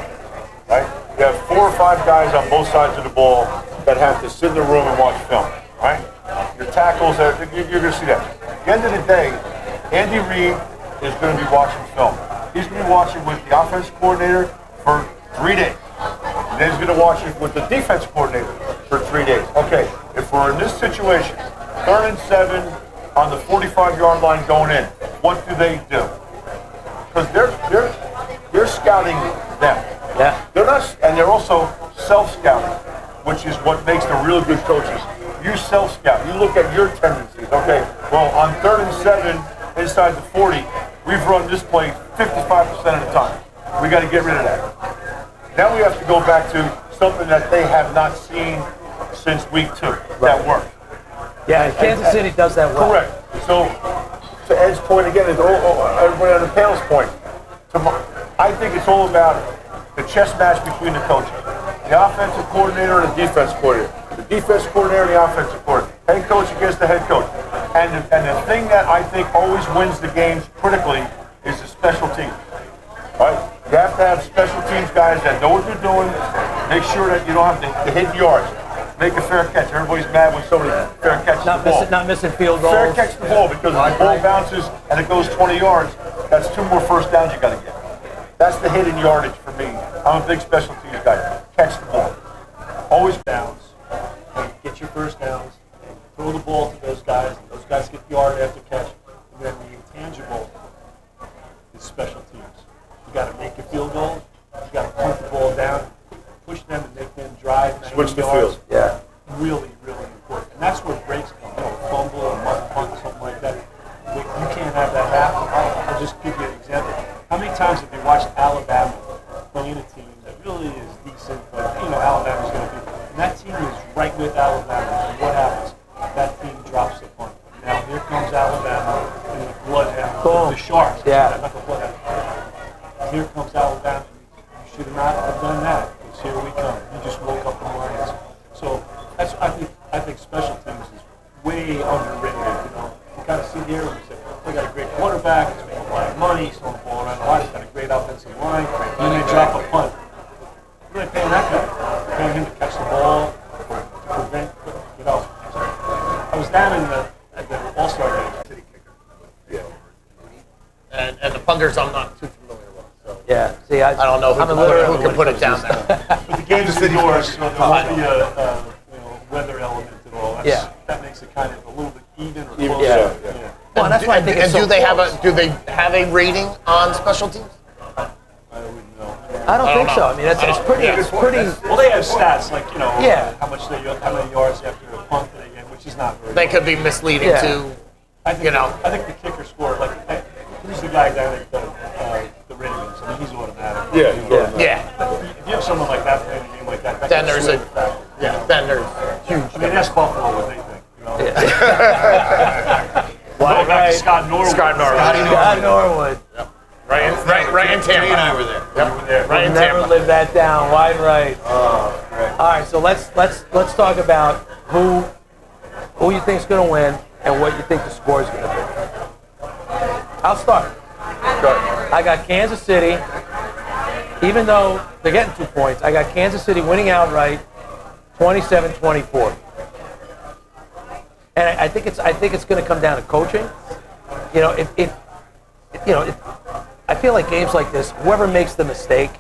Right? You have 4 or 5 guys on both sides of the ball that have to sit in the room and watch film, right? Your tackles, you're going to see that. At the end of the day, Andy Reid is going to be watching film. He's going to be watching with the offense coordinator for 3 days. And then he's going to watch it with the defense coordinator for 3 days. Okay, if we're in this situation, 3rd and 7 on the 45-yard line going in, what do they do? Because they're scouting them. Yeah. They're not, and they're also self-scouting, which is what makes the real good coaches. You self-scout. You look at your tendencies. Okay, well, on 3rd and 7 inside the 40, we've run this play 55% of the time. We got to get rid of that. Now we have to go back to something that they have not seen since week 2. That worked. Yeah, Kansas City does that well. Correct. So, to Ed's point again, is everybody on the panel's point, I think it's all about the chess match between the coaches, the offensive coordinator and the defense coordinator, the defense coordinator and the offensive coordinator, head coach against the head coach. And the thing that I think always wins the games critically is the special teams. Right? You have to have special teams guys that know what they're doing. Make sure that you don't have to hit yards. Make a fair catch. Everybody's mad when somebody fair catches the ball. Not missing field goals. Fair catch the ball, because if the ball bounces and it goes 20 yards, that's 2 more first downs you got to get. That's the hidden yardage for me. I'm a big special teams guy. Catch the ball. Always downs. And get your first downs. And throw the ball to those guys. And those guys get yard after catch. And then the intangible is special teams. You got to make your field goals. You got to punt the ball down, push them, and make them drive. Switch the field. Yeah. Really, really important. And that's where breaks come. You know, a fumble or a muff punt or something like that. You can't have that happen. I'll just give you an example. How many times have you watched Alabama playing a team that really is decent, but you know Alabama's going to be, and that team is right with Alabama, and what happens? That team drops the punt. Now here comes Alabama and the bloodhound, the Sharks. Yeah. Not the bloodhound. Here comes Alabama. You should not have done that, because here we come. You just woke up the Lions. So that's I think special teams is way underrated. You know, you kind of sit here and you say, we got a great quarterback, he's making a lot of money, he's throwing the ball around a lot, he's got a great offensive line, and then they drop a punt. What are they paying that guy? They're paying him to catch the ball, to prevent, you know. I was down at the All-Star game. And the punters I'm not too familiar with. So. Yeah. See, I don't know who can put it down there. But the game's indoors, so there won't be a weather element at all. That makes it kind of a little bit even or close. Yeah. Well, that's why I think it's so do they close. have a rating on special teams? I wouldn't know. I don't think so. I mean, it's pretty. Well, they have stats like, you know, Yeah. how many yards after a punt they get, which is not very They good. could be misleading to, I think, you know. I think the kicker scored, like, who's the guy down at the Ravens? I mean, he's automatic. yeah. If you have someone like that playing a game like that, Then there's swing the factor, you know? Then there's huge. I mean, that's Buffalo, what they think, you know? Going back to Scott Norwood. Scott Norwood. Scott Norwood. Right in Tampa. Jay and I were there. You were there. Right in Never Tampa. live that down. Wide right. Oh, great. All right, so let's talk about who you think's going to win and what you think the score is going to be. I'll start. I got Kansas City. Even though they're getting 2 points, I got Kansas City winning outright, 27-24. And I think it's going to come down to coaching. You know, I feel like games like this, whoever makes the mistake,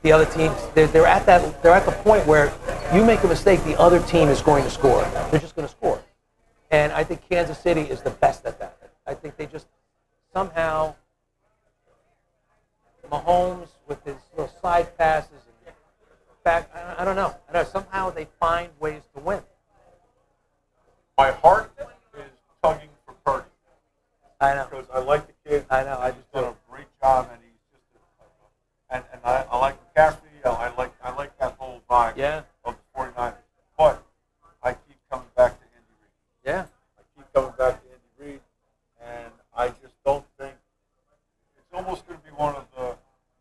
the other teams, they're at the point where you make a mistake, the other team is going to score. They're just going to score. And I think Kansas City is the best at that. I think they just somehow, Mahomes with his little side passes and back, I don't know. Somehow they find ways to win. My heart is tugging for Purdy. I know. Because I like the kid. I know. I He's just done do. a great job, and he's just and I like McCaffrey. I like that whole vibe Yeah. of the 49ers. But I keep coming back to Andy Reid. Yeah. I keep coming back to Andy Reid, and I just don't think it's almost going to be one of the.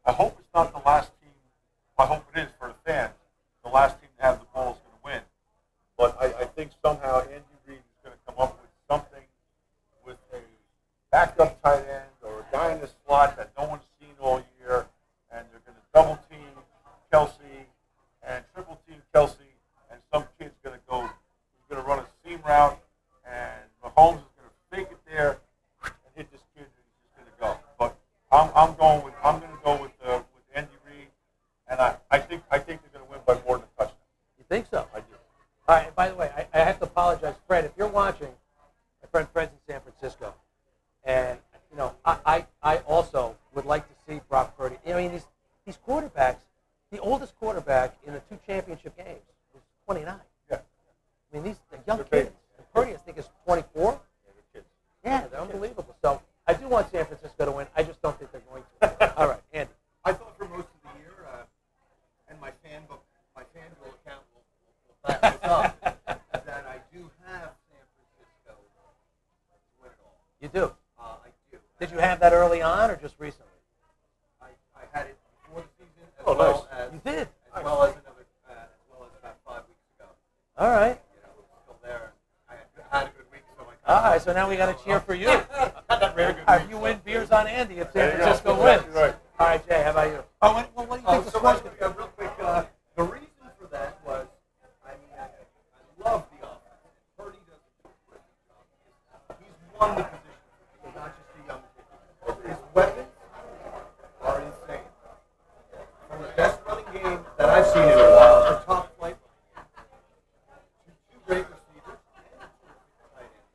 I hope it's not the last team. I hope it is for the fans. The last team to have the ball is going to win. But I think somehow Andy Reid is going to come up with something with a backup tight end or a guy in the slot that no one's seen all year, and they're going to double team Kelsey and triple team Kelsey, and some kid's going to go. He's going to run a seam route, and Mahomes is going to fake it there and hit this kid, and he's just going to go. But I'm going to go with Andy Reid, and I think they're going to win by more than a touchdown. You think so? I do. All right, and by the way, I have to apologize, Fred. If you're watching, my friend Fred's in San Francisco, and you know, I also would like to see Brock Purdy. You know, I mean, these quarterbacks, the oldest quarterback in the 2 championship games was 29. Yeah. I mean, they're young They're kids. babies. And Purdy, I think, is 24. Yeah, the kids. Yeah, they're unbelievable. So I do want San Francisco to win. I just don't think they're going to. All right, Andy. I thought for most of the year, and my FanDuel account will back this up, that I do have San Francisco to win it all. You do. I do. Did you have that early on or just recently? did? as well as about 5 weeks ago. All right. You know, still there. I had a good week, so All right, so now we got to cheer for you. All right, if you win beers on Andy if San Francisco wins. Right. All right, Jay, how about you? Oh, what do you think the score's going to be? real quick, the reason for that was, I mean, I love the offense. Purdy does a terrific job. He's won the position. He's not just a young kid. His weapons are insane. From the best running game that I've seen in a while, the top flight running game, to two great receivers, and a terrific tight end.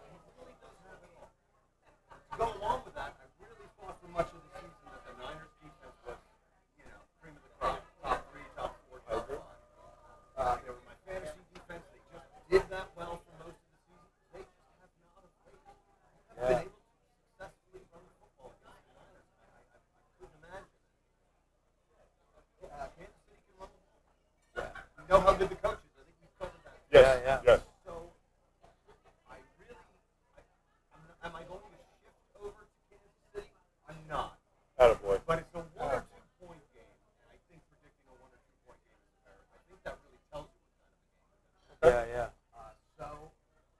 He really does have it all. To go along with that, I really thought for much of the season that the Niners defense was, you know, cream of the crop, top 3, top 4, top 5. They were my fantasy defense. They just did that well for most of the season. They just have not of late. Have been able to successfully run the football against the Niners. I couldn't imagine. Kansas City can run the ball. We know how good the coach is. I think we've covered that. Yes. Yes. So, I really, am I going to shift over to Kansas City? I'm not. Attaboy. But it's a 1 or 2 point game, and I think predicting a 1 or 2 point game is fair. I think that really tells you what kind of a game it is. Yeah. So,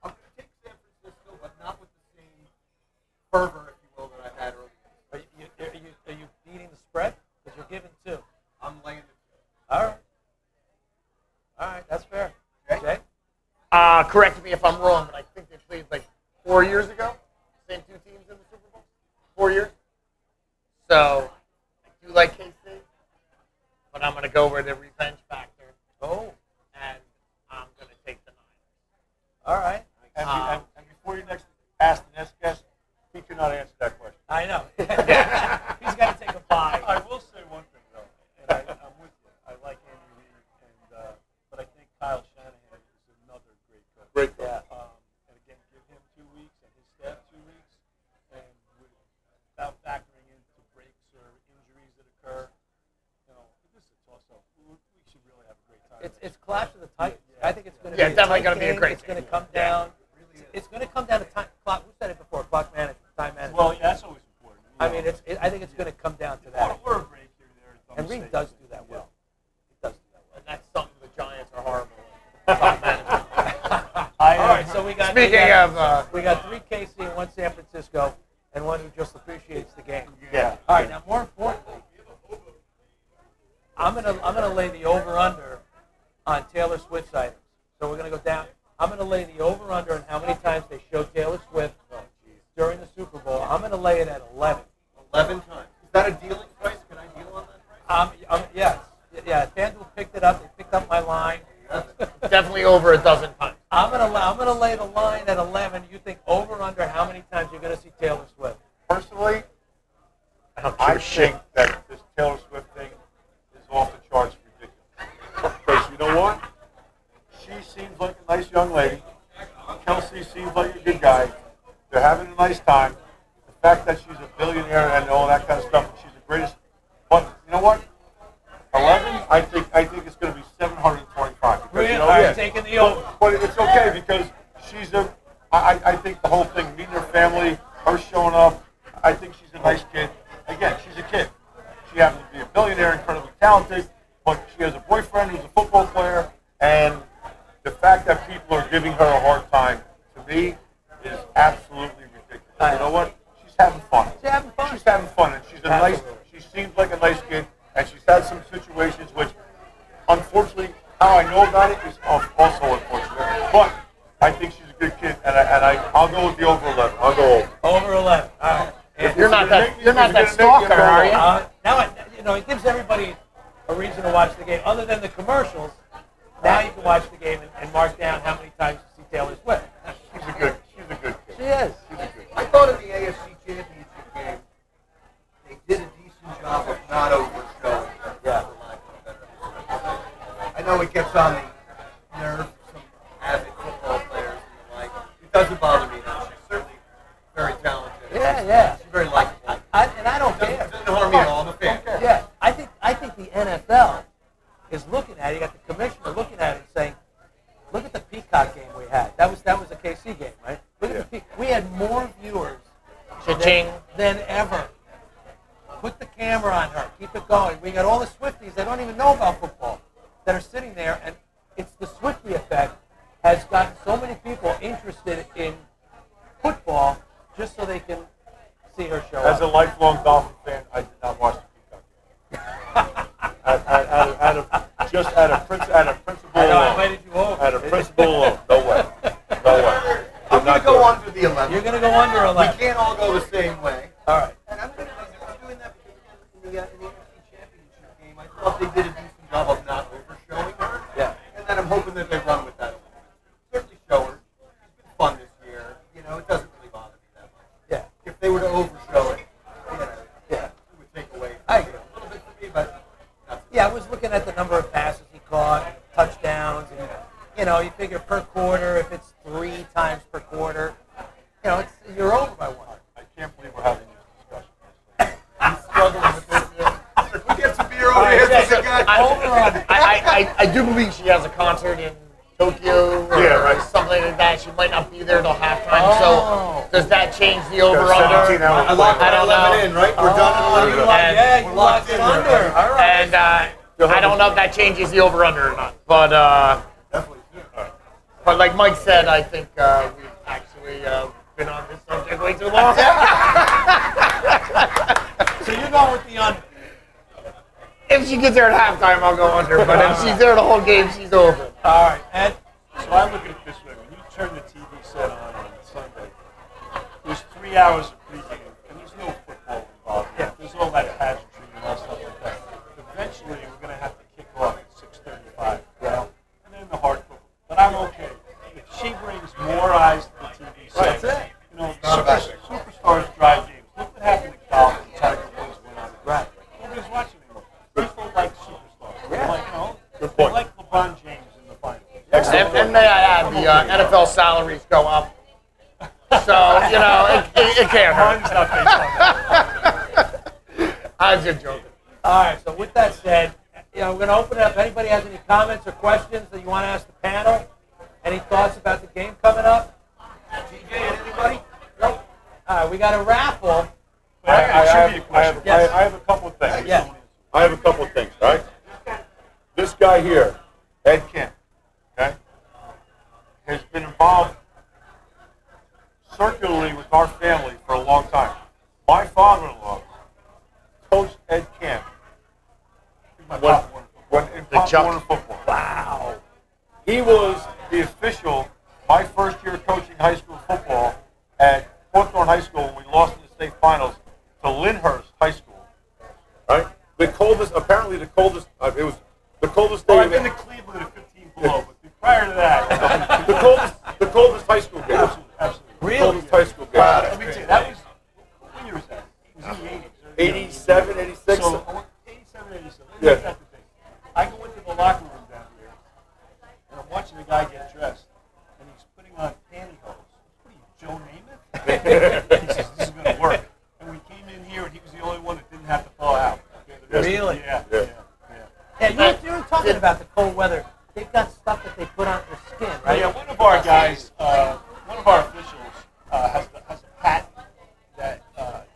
I'm going to take San Francisco, but not with the same fervor, if you will, that I had earlier. Are you beating the spread? Because you're giving 2. I'm laying it. All right, that's fair. Jay? Correct me if I'm wrong, but I think they played like 4 years ago. Same 2 teams in the Super Bowl. 4 years. So I do like KC, but I'm going to go with the revenge factor. Oh. And I'm going to take the Niners. All right. And before you next ask the next guest, he cannot answer that question. I know. He's got to take a bye. I will say one thing though, and I'm with you. I like Andy Reid, but I think Kyle Shanahan is another great coach. Great coach. Yeah. And again, give him 2 weeks and his staff 2 weeks, and without factoring into breaks or injuries that occur, you know, this is a toss-up. We should really have a great time. It's Clash of the Titans. I think it's going to Yeah, be definitely going gonna be a great It's going to game. come down. It's going to come down to time clock. Who said it before? Clock management, time management. Well, yeah, that's always important. I mean, I think it's going to come down to that. Or a break here and there. And Reed does do that well. He does do that well. And that's something the Giants are horrible at. Top management. All right, so we got Speaking we got 3 KC and 1 San Francisco, and 1 who just appreciates the game. Yeah. All right, now more importantly, I'm gonna lay the over/under on Taylor Swift's items. So we're gonna go down. I'm gonna lay the over/under on how many times they show Taylor Swift during the Super Bowl. I'm gonna lay it at 11. 11 times. Is that a dealing price? Can I deal on that price? Yes. Yeah, FanDuel picked it up. They picked up my line. Definitely over a dozen times. I'm gonna lay the line at 11. You think over/under how many times you're gonna see Taylor Swift? Personally, I don't I give a shit. think that this Taylor Swift thing is off the charts ridiculous. Because you know what? She seems like a nice young lady. Kelsey seems like a good guy. They're having a nice time. The fact that she's a billionaire and all that kind of stuff, she's the greatest. But you know what? 11, I think it's going to be 725. Because, Really? you know, All right, yeah. taking the over. But it's okay because she's I think the whole thing, meeting her family, her showing up, I think she's a nice kid. Again, she's a kid. She happens to be a billionaire, incredibly talented, but she has a boyfriend who's a football player, and the fact that people are giving her a hard time, to me, is absolutely ridiculous. You know what? She's having fun. She's having fun. She's having fun, and she's a nice. She seems like a nice kid, and she's had some situations which, unfortunately, how I know about it is also unfortunate. But I think she's a good kid, and I'll go with the over 11. I'll go over. Over 11. All right. You're not that stalker, are you? Now it gives everybody a reason to watch the game, other than the commercials. Now you can watch the game and mark down how many times you see Taylor Swift. She's a good kid. She is. I thought in the AFC Championship game, they did a decent job of not overshowing. Yeah. For lack of a better description. I know it gets on the nerves of some avid football players and the like. It doesn't bother me now. She's certainly very talented. Yeah. She's very likable. And I don't It care. doesn't harm me at all. I'm a fan. Yeah, I think the NFL is looking at it. You got the commissioner looking at it and saying, "Look at the Peacock game we had. That was a KC game, right? Look at we had more viewers Cha-ching. than ever Put the camera on her. Keep it going. We got all the Swifties that don't even know about football that are sitting there, and it's the Swiftie Effect has gotten so many people interested in football just so they can see her show As a up. lifelong Dolphin fan, I did not watch the Peacock game. out of principle I know, I alone. invited you over. Out of principle alone. No way. No way. I'm going to go under the 11. You're going to go under We 11. can't all go the same way. All right. And I'm going to doing that in the NFC Championship game. I thought they did a decent job of not overshowing her. Yeah. And then I'm hoping that they run with that. Certainly show her. It's been fun this year. You know, it doesn't really bother me that much. Yeah. If they were to overshow it, Yeah. it would take away I a agree. little bit for me, but not so Yeah, I was looking at the number of passes he caught, touchdowns, and you figure per quarter, if it's 3 times per quarter, you're over by 1. I can't believe we're having this discussion. I'm struggling with this. If we get some beer over here, there's a guy. I do believe she has a concert in Tokyo or something like that. She might not be there till halftime. Oh. So does that change the over-under? 17 hours. I locked I don't 11 know. in, right? We're done at 11. Yeah, you We're locked locked it in. under. All right. And I don't know if that changes the over-under or not. But Definitely. but like Mike said, I think we've actually been on this subject way too long. So you're going with the under. If she gets there at halftime, I'll go under. But if she's there the whole game, she's over. All right. And So I look at it this way. When you turn the TV set on Sunday, there's 3 hours of pregame, and there's no football involved. Yeah. There's all that pageantry and all stuff like that. Eventually, we're going to have to kick off at 6:35, and then the hard football. But I'm okay. If she brings more eyes to the TV set, That's it. Superstars drive games. Look what happened to golf when Tiger Woods went on. Right. Nobody's watching anymore. People like superstars. Yeah. Like, Good they point. like LeBron James in the finals. And may I add, the NFL salaries go up. So, it can't hurt. Mine's not based on that. I'm just joking. all right. So with that said, we're going to open it up. Anybody has any comments or questions that you want to ask the panel? Any thoughts about the game coming up? TJ, anybody? Nope. All right. We got a raffle. I have a couple of things. Yeah. I have a couple of things, right? This guy here, Ed Kemp, okay, has been involved circularly with our family for a long time. My father-in-law coached Ed Kemp when in Pop Warner football. Wow. He was the official my first year coaching high school football at Hawthorne High School when we lost in the state finals to Lyndhurst High School. Right? The coldest, apparently the coldest, it was the coldest day. I've been to Cleveland at 15 below, but prior to that, the coldest high school game. Absolutely. Really? The coldest high school game. Let me tell you, that was, what year was that? It was in the 80s. 87, 86. So, 87, 87. Yeah. That's the thing. I go into the locker room down here, and I'm watching a guy get dressed, and he's putting on pantyhose. What are you, Joe Namath? He says, this is going to work. And we came in here, and he was the only one that didn't have to thaw out. Okay, the rest Really? Yeah. Yeah, you were talking about the cold weather. They've got stuff that they put on their skin, right? Yeah, one of our guys, one of our officials has a patent that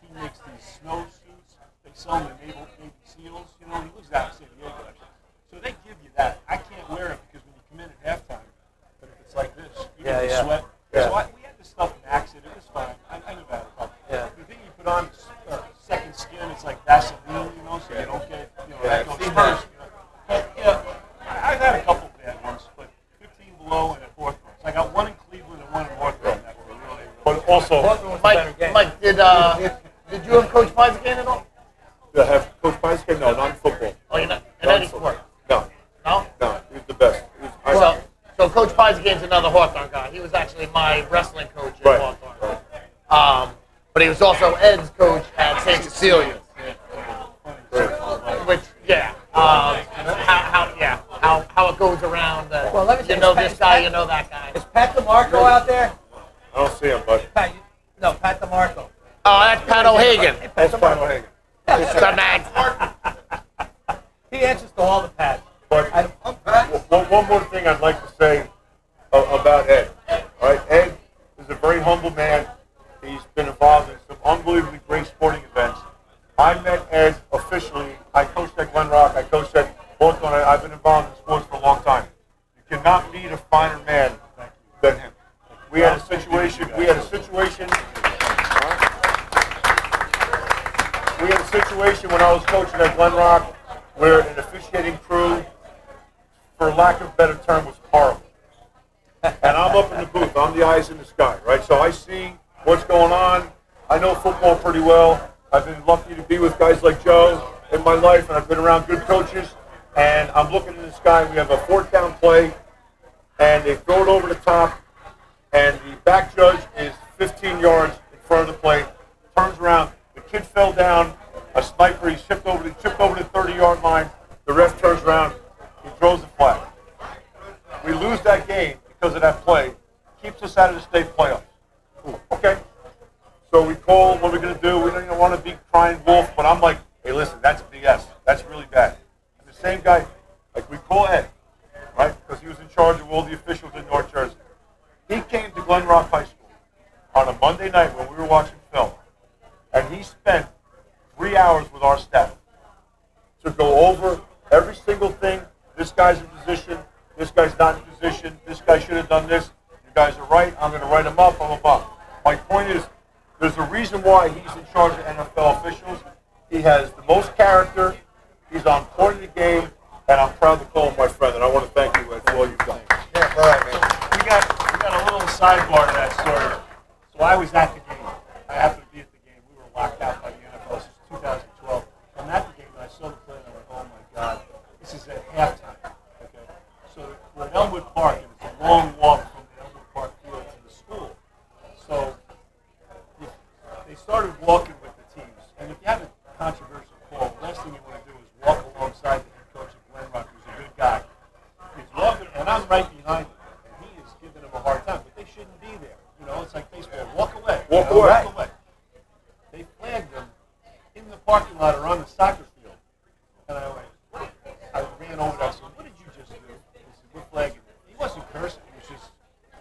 he makes these snow suits. They sell them to Navy SEALs. He lives out in San Diego, actually. So they give you that. I can't wear it because when you come in at halftime, but if it's like this, you get the sweat. Yeah. So we had this stuff in Accent. It was fine. I knew about it. Yeah. The thing you put on is second skin. It's like Vaseline, so you don't get, that goes first. But, I've had a couple bad ones, but 15 below and a fourth one. So I got one in Cleveland and one in Northwood that were really. But also, Mike, did you have Coach Pizegate at all? to have Coach Pizegate? No, not in football. Oh, you're not in any sport? No, No? no, he was the best. So Coach Pizegate's another Hawthorne guy. He was actually my wrestling coach at Right. Hawthorne. But he was also Ed's coach at St. Cecilia. Which, how it goes around. Well, let me say, this guy, you know that guy. Is Pat DeMarco out there? I don't see him, but Pat DeMarco. Oh, that's Pat O'Hagan. that's Pat O'Hagan. The man. He answers to all the Pats. But one more thing I'd like to say about Ed. All right, Ed is a very humble man. He's been involved in some unbelievably great sporting events. I met Ed officially. I coached at Glen Rock. I coached at Boston. I've been involved in sports for a long time. You cannot meet a finer man than him. We had a situation when I was coaching at Glen Rock where an officiating crew, for lack of a better term, was horrible. And I'm up in the booth. I'm the eyes in the sky, right? So I see what's going on. I know football pretty well. I've been lucky to be with guys like Joe in my life, and I've been around good coaches. And I'm looking in the sky. We have a fourth down play, and they throw it over the top, and the back judge is 15 yards in front of the plate, turns around. The kid fell down. A sniper, he chipped over the 30-yard line. The ref turns around. He throws the flag. We lose that game because of that play. Keeps us out of the state playoffs. Okay. So we call, what are we going to do? We don't even want to be crying wolf, but I'm like, hey, listen, that's BS. That's really bad. And the same guy, like we call Ed, right? Because he was in charge of all the officials in North Jersey. He came to Glen Rock High School on a Monday night when we were watching film, and he spent 3 hours with our staff to go over every single thing. This guy's in position. This guy's not in position. This guy should have done this. You guys are right. I'm going to write him up. Blah, blah, blah. My point is, there's a reason why he's in charge of NFL officials. He has the most character. He's on point of the game, and I'm proud to call him my friend. And I want to thank you, Ed, for all you've done. Yeah, all right, man. We got a little sidebar to that story. So I was at the game. I happened to be at the game. We were locked out by the NFL. This is 2012. I'm at the game, and I saw the play, and I'm like, oh, my God. This is at halftime. Okay? So we're at Elmwood Park, and it's a long walk from the Elmwood Park field to the school. So they started walking with the teams. And if you have a controversial call, the last thing you want to do is walk alongside the head coach of Glen Rock, who's a good guy. He's walking, and I'm right behind him. And he is giving him a hard time, but they shouldn't be there. You know, it's like baseball. Walk away. Walk away. Walk away. They flagged them in the parking lot or on the soccer field. And I ran over there. I said, what did you just do? He said, we're flagging him. He wasn't cursing. He was just,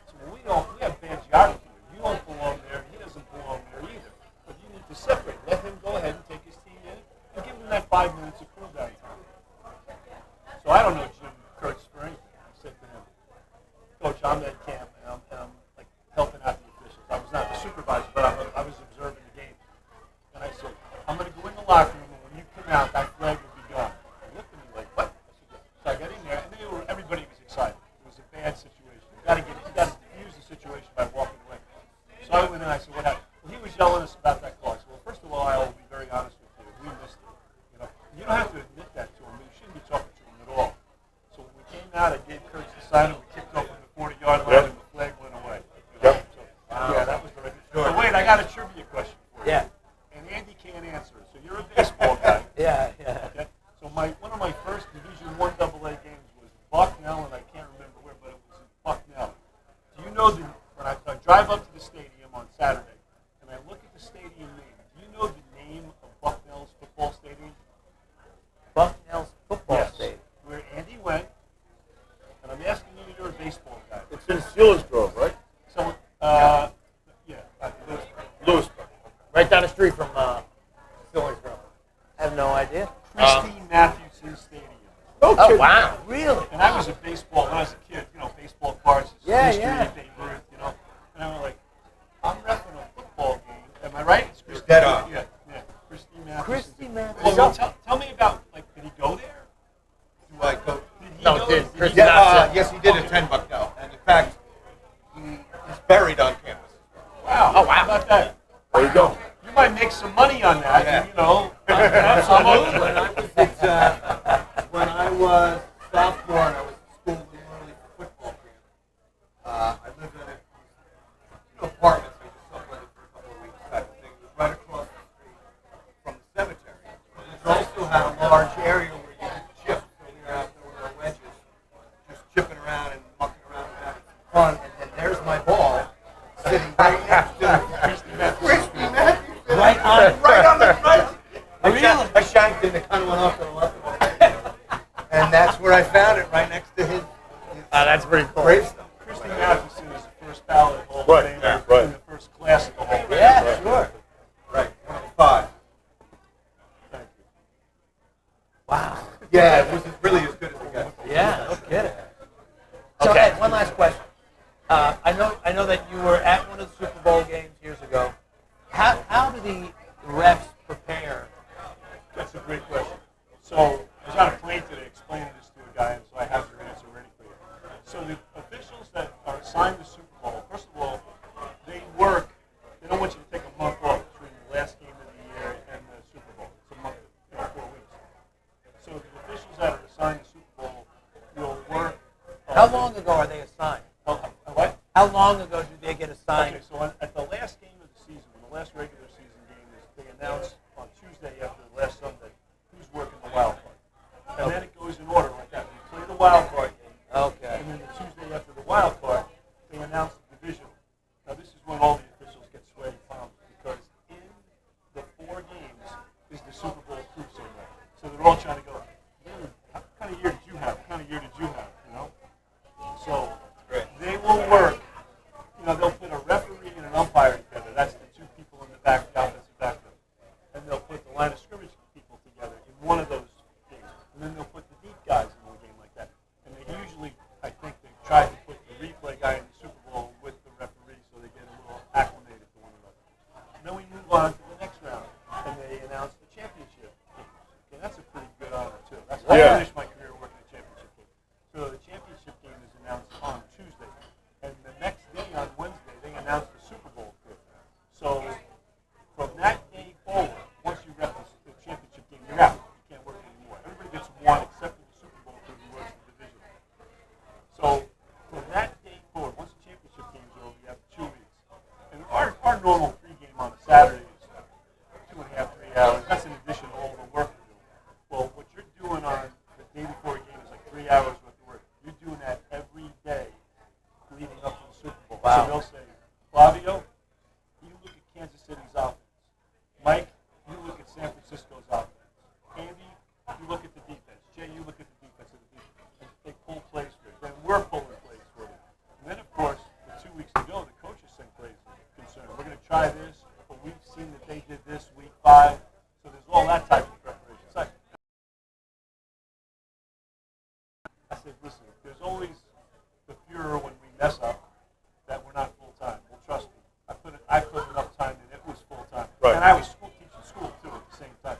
so we have bad geography. You don't belong there. He doesn't belong there either. But you need to separate. Let him go ahead and take his team in and give him that 5 minutes of cool down time. So I don't know Jim Kurtz for anything. I said to him, Coach, I'm at camp and I'm like helping out the officials. I was not the supervisor, but I was observing the game. And I said, I'm going to go in the locker room, and when you come out, that flag will be gone. They looked at me like, what? I said, yeah. So I got in there, and everybody was excited. It was a bad situation. You got to diffuse the situation by walking away. So I went in and I said, what happened? Well, he was yelling at us about that call. I said, well, first of all, I will be very honest with you. We missed it. You don't have to admit that to him. You shouldn't be talking to him at all. So when we came out, I gave Kurtz the sign, and we kicked off from the 40-yard line, and the flag went away. Yep. So, yeah, that was the right story. So wait, I got a trivia question for you. Yeah. And Andy can't answer it. So you're a baseball guy. Yeah. Okay. So one of my first Division I AA games was Bucknell, and I can't remember where, but it was in Bucknell. Do you know when I drive up to the stadium on Saturday, and I look at the stadium name, do you know the name of Bucknell's football stadium? Bucknell's football Yes. stadium. Where Andy went, and I'm asking you, you're a baseball guy. It's in Steelers Grove, right? So, Lewisburg. Right down the street from Steelers Grove. I have no idea. Christine Mathewson Stadium. No Oh, kidding. wow. Really? And I was a baseball, when I was a kid, baseball cards, history, Babe Ruth, And I was like, I'm reffing a football game. Am I right? It's Christine. Dead on. Yeah, Christine Mathewson. Christy Mathewson. Well, tell me about, did he go there? Do I coach? Did he No, go did there? Chris he- not- Yes, he did attend Bucknell. And in fact, he is buried on campus. Wow. Oh, wow. How about that? There you go. You might make some money on that, Yeah. Absolutely. When I was sophomore and I was at school in the early football camp, I lived in apartments. I just subletted for a couple of weeks type of thing. It was right across the street from the cemetery. It also had a large area where you could chip. So we were out there with our wedges, just chipping around and mucking around and having some fun. And then there's my ball sitting right next to Christy Matthews. Right on the right. I shanked it and it kind of went off to the left of it. And that's where I found it, right next to his That's pretty cool. gravestone. Christine Mathewson is the first ballot Hall of Right, Famer yeah, right. in the first class of the Hall of Fame. Yeah, sure. Right, one of the five. Yeah, it was really as good as it gets. Yeah, no kidding. So, Okay. Ed, one last question. I know that you were at one of the Super Bowl games years ago. How do the refs prepare? That's a great question. So I was on a plane today explaining this to a guy, and so I have your answer ready for you. So the officials that are assigned to Super Bowl, first of all, they work. They don't want you to take a month off between the last game of the year and the Super Bowl. It's a month, 4 weeks. So the officials that are assigned to Super Bowl will work. How long ago are they assigned? What? How long ago do they get assigned? Okay, so at the last game of the season, when the last regular season game is, they announce on Tuesday after the last Sunday who's working the wild card. And then it goes in order like that. You play the wild card game. Okay. And then the Tuesday after the wild card, they announce the division. Now this is when all the officials get sweaty palms because in the 4 games is the Super Bowl proof somewhere. So they're all trying to go, what kind of year did you have? What kind of year did you have? You know? So they will work. You know, they'll put a referee and an umpire together. That's the 2 people in the back, the offensive backfield. And they'll put the line of scrimmage people together in one of those games. And then they'll put the deep guys in one game like that. And they usually, I think, they try to put the replay guy in the Super Bowl with the referee so they get a little acclimated to one another. And then we move on to the next round, and they announce the championship games. Okay, that's a pretty good honor, too. That's how I finished my career working the championship game. So the championship game is announced on Tuesday. And the next day, on Wednesday, they announce the Super Bowl crew. So from that day forward, once you rep the championship game, you're out. You can't work anymore. Everybody gets one except for the Super Bowl crew who works the division. So from that day forward, once the championship game is over, you have 2 weeks. And our normal pregame on a Saturday is 2.5, 3 hours. That's in addition to all the work we're doing. Well, what you're doing on the day before a game is like 3 hours worth of work. You're doing that every day leading up to the Super Bowl. Wow. So they'll say, Flavio, you look at Kansas City's offense. Mike, you look at San Francisco's offense. Andy, you look at the defense. Jay, you look at the defense of the defense. And they pull plays for it. Then we're pulling plays for it. And then, of course, with 2 weeks to go, the coaches send plays concerned. We're going to try this, but we've seen that they did this week 5. So there's all that type of preparation. It's like, I said, listen, there's always the furor when we mess up that we're not full time. Well, trust me, I put enough time in. It was full time, Right. and I was teaching school too at the same time.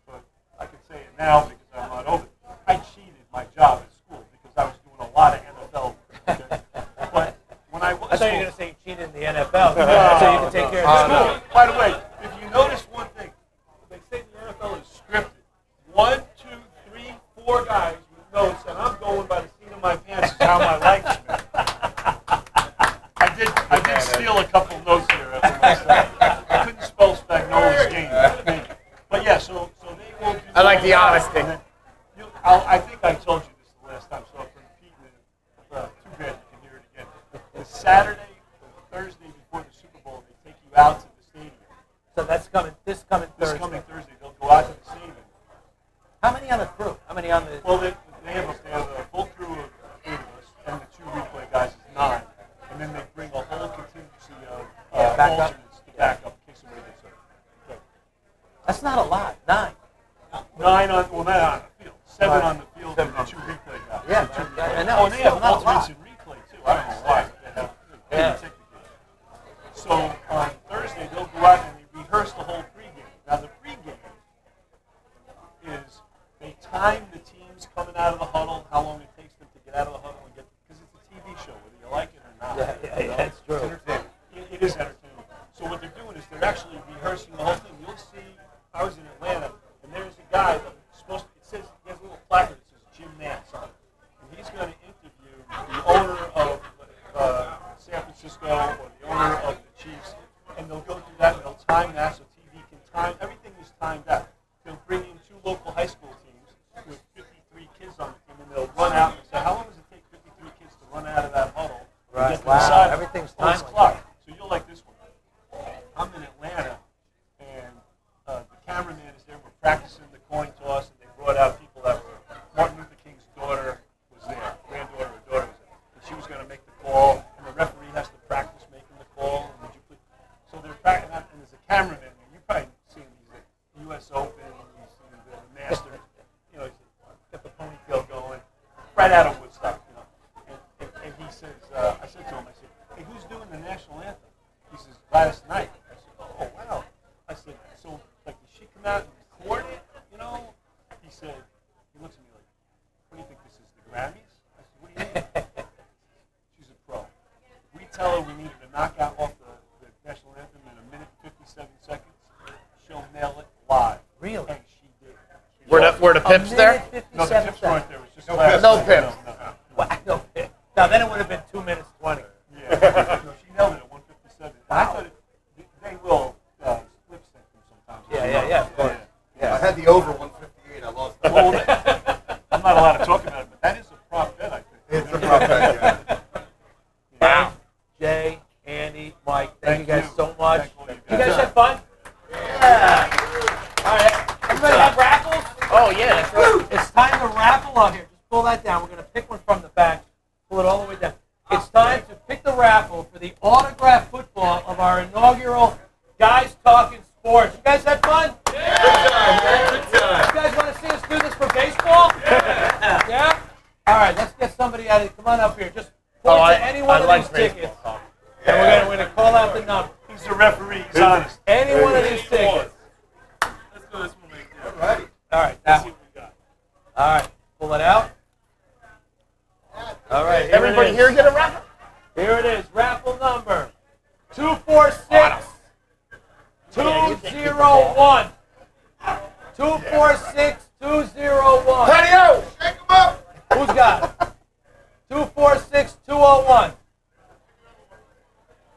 But I can say it now because I'm not over. I cheated my job at school because I was doing a lot of NFL. Okay? But when I was, I thought you were going to say you cheated in the NFL so you can take care of the school. By the way, if you notice one thing, they say the NFL is scripted. 1, 2, 3, 4 guys with notes, and I'm going by the seat of my pants is how my life is made. I did steal a couple notes here for myself. I couldn't spell Spagnola's game. But yeah, so they will do. I like the honesty. I think I told you this the last time, so I'm repeating it. Too bad you can hear it again. The Saturday or Thursday before the Super Bowl, they take you out to the stadium. So that's coming. This coming Thursday. This coming Thursday, they'll go out to the stadium. How many on the crew? How many on the? Well, they have a full crew of 8 of us, and the 2 replay guys is 9. And then they bring a whole contingency of backup. alternates to back up in case somebody gets hurt. Okay. That's not a lot. 9. 9 on, well, not on the field. 7 on the field and the 2 replay guys. Yeah, The 2 I replay. know. Oh, and they have Still not a lot. alternates in replay, too. I don't know why. But they have Yeah. So on Thursday, they'll go out and they rehearse the whole pregame. Now, the pregame is they time the teams coming out of the huddle, how long it takes them to get out of the huddle and get, because it's a TV show, whether you like it or not. Yeah, that's true. It's entertaining. It is entertaining. So what they're doing is they're actually rehearsing the whole thing. You'll see, I was in Atlanta, and there's a guy that's supposed to, it says, he has a little placard that says Jim Nance on it. And he's going to interview the owner of San Francisco or the owner of the Chiefs, and they'll go through that and they'll time that so TV can time, everything is timed out. They'll bring in 2 local high school teams with 53 kids on the team, and they'll run out and say, how long does it take 53 kids to run out of that huddle? Right. And get to the side? Everything's Well, it's timed. clock. So you'll like this one. I'm in Atlanta, and the cameraman is there. We're practicing the coin toss, and they brought out people that were, Martin Luther King's daughter was there, granddaughter or daughter was there, and she was going to make the call, and the referee has to practice making the call. And would you please? So they're practicing, and there's a cameraman. And you've probably seen these at U.S. Open, you've seen the Masters. You know, the right out of Woodstock, you know. And he says, I said to him, I said, hey, who's doing the national anthem? He says, Gladys Knight. I said, oh, wow. I said, so, like, did she come out and record it, you know? He said, he looks at me like, what do you think this is, the Grammys? I said, what do you mean? She's a pro. We tell her we needed to knock out off the national anthem in 1 minute and 57 seconds. She'll nail it live. Really? And she did. Were the pips there? No, the tips weren't there. It was just No Gladys. pips. No. Wow, no pit. Now then it would have been 2 minutes 20. Yeah. No, she nailed it at 157. Wow. I thought they will lip sync them sometimes. Yeah, of course. I had the over 158. I lost. Well, I'm not allowed to talk about it, but that is a prop bet, I think. It's a prop bet, yeah. Wow. Jay, Andy, Mike, thank you guys so much. Thank all you You guys. guys had fun? Yeah. All right. Everybody have raffles? Oh, yeah, that's right. It's time to raffle out here. Just pull that down. We're going to pick one from the back. Pull it all the way down. It's time to pick the raffle for the autographed football of our inaugural Guys Talking Sports. You guys had fun? Good time. You guys want to see us do this for baseball? Yeah? All right, let's get somebody out of here. Come on up here. Just point to any one of these tickets. And we're going to call out the number. He's the referee. He's honest. Any one of these tickets. Let's go this one right there. All righty. All right, Let's that see one. what we got. All right, pull it out. All right, Everybody here get a raffle? Here it is, raffle number 246 201. 246 201. Patio! Shake 'em up. Who's got it? 246 201.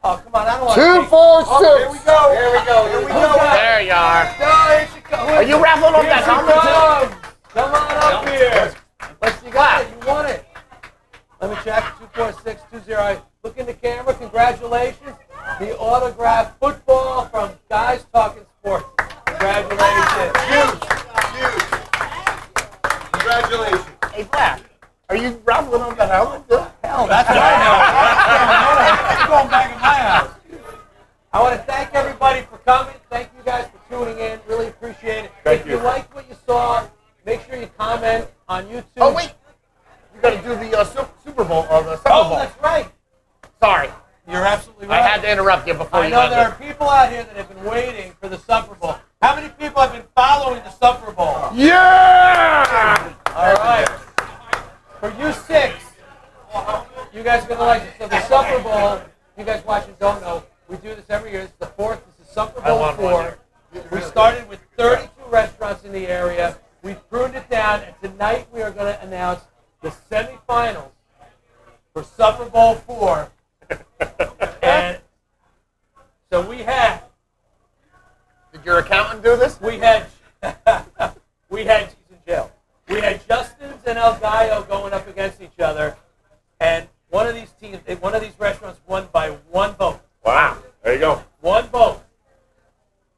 Oh, come on, I don't want to. 246. Here we go. Here we go. Here we go. There you are. Here she comes. Are you raffling off that helmet too? Come on up here. Let's see, got it. You won it. Let me check. 24620. Look in the camera. Congratulations. The autographed football from Guys Talking Sports. Congratulations. Huge. Congratulations. Hey, Black, are you raffling off that helmet too? Hell, that's my house. That's going back in my house. I want to thank everybody for coming. Thank you guys for tuning in. Really appreciate it. If you liked what you saw, make sure you comment on YouTube. Oh, wait. You got to do the Super Bowl. The Super Oh, Bowl. that's right. Sorry. You're absolutely right. I had to interrupt you before I you know went there are people out here that have been waiting for the Super Bowl. How many people have been following the Super Bowl? Yeah! All right. For you six, you guys are going to like it. So the Super Bowl, you guys watching don't know, we do this every year. It's the fourth. This is Super Bowl 4. We started with 32 restaurants in the area. We've pruned it down, and tonight we are going to announce the semifinals for Super Bowl 4. And so we had... Did your accountant do this? We had he's in jail. We had Justin's and El Gallo going up against each other, and one of these restaurants won by 1 vote. Wow. There you go. 1 vote.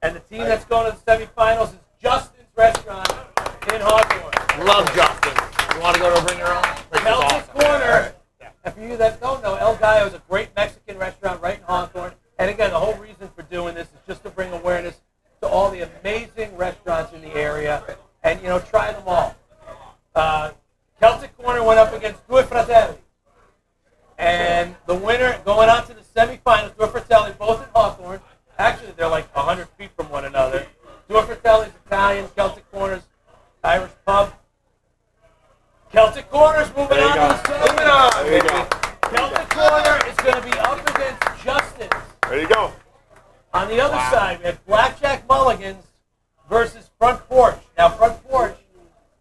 And the team that's going to the semifinals is Justin's Restaurant in Hawthorne. Love Justin. You want to go to Bring Your Own? Celtic Corner. And for you that don't know, El Gallo is a great Mexican restaurant right in Hawthorne. And again, the whole reason for doing this is just to bring awareness to all the amazing restaurants in the area, and try them all. Celtic Corner went up against Due Fratelli, and the winner going on to the semifinals. Due Fratelli, both in Hawthorne. Actually, they're like 100 feet from one another. Due Fratelli's Italian, Celtic Corner's Irish pub. Celtic Corner's moving on to the semis. There you go. Celtic Corner is going to be up against Justin's. There you go. On the other side, we had Blackjack Mulligan's versus Front Porch. Now, Front Porch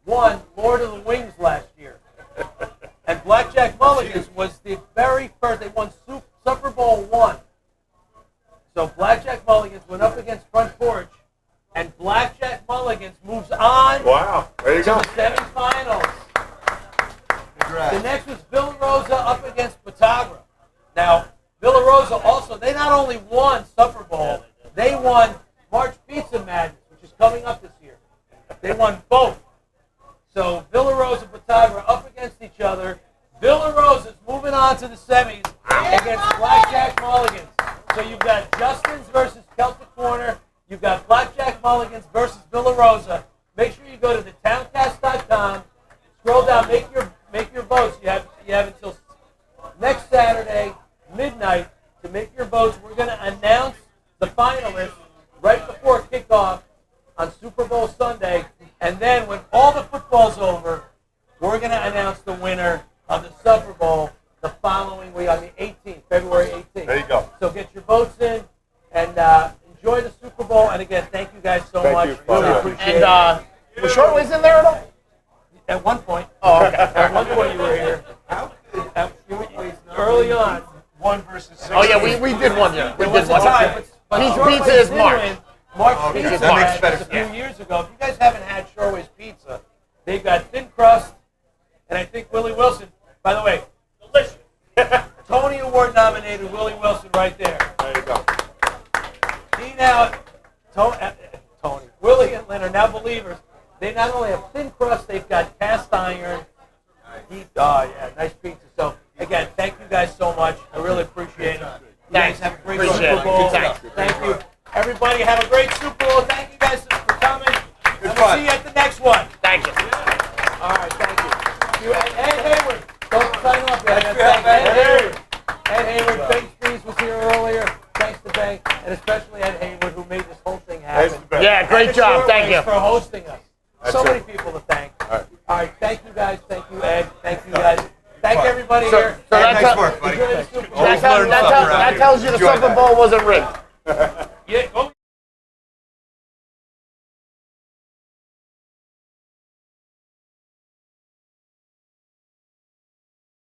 won Lord of the Wings last year. And Blackjack Mulligan's was the very first. They won Super Bowl 1. So Blackjack Mulligan's went up against Front Porch, and Blackjack Mulligan's moves on Wow. There you to go. the semifinals. Congrats. The next was Villa Rosa up against Patagra. Now, Villa Rosa also, they not only won Super Bowl, they won March Pizza Madness, which is coming up this year. They won both. So Villa Rosa and Patagra up against each other. Villa Rosa's moving on to the semis against Blackjack Mulligan's. So you've got Justin's versus Celtic Corner. You've got Blackjack Mulligan's versus Villa Rosa. Make sure you go to the Towncast.com, scroll down, make your votes. You have until next Saturday, midnight, to make your votes. We're going to announce the finalists right before kickoff on Super Bowl Sunday. And then when all the football's over, we're going to announce the winner of the Super Bowl the following week on the 18th, February 18th. There you go. So get your votes in and enjoy the Super Bowl. And again, thank you guys so much. you. Really Yeah. appreciate it. And was Shortways in there at all? At one point. Oh, okay. At one point you were here. Early on. 1 versus 6. Oh, yeah, we did one year. We There did was a one time. year. But Pizza Shortways is did March. win. March Okay, Pizza that makes had better a few years ago. If you guys haven't had Shortways Pizza, they've got thin crust, and I think Willie Wilson, by the way, delicious. Tony Award nominated Willie Wilson right there. There you go. He now, Tony, Willie and Lynn are now believers. They not only have thin crust, they've got cast iron. Nice pizza. So, again, thank you guys so much. I really appreciate it. You guys have a great Super Bowl. Thank you. Everybody have a great Super Bowl. Thank you guys for coming. And we'll see you at the next one. Thank you. All right, thank you. Ed Hayward. Don't sign off yet. Thank Ed Hayward. Ed Hayward, Bank Freeze was here earlier. Thanks to Bank, and especially Ed Hayward, who made this whole thing happen. Yeah, great job. Thank you. For hosting us. So That's many people to thank. All right, thank you guys. Thank you, Ed. Thank you guys. Thank everybody here. So that's Nice work, buddy. Enjoy the Super Bowl. that tells you the Super Bowl wasn't rigged.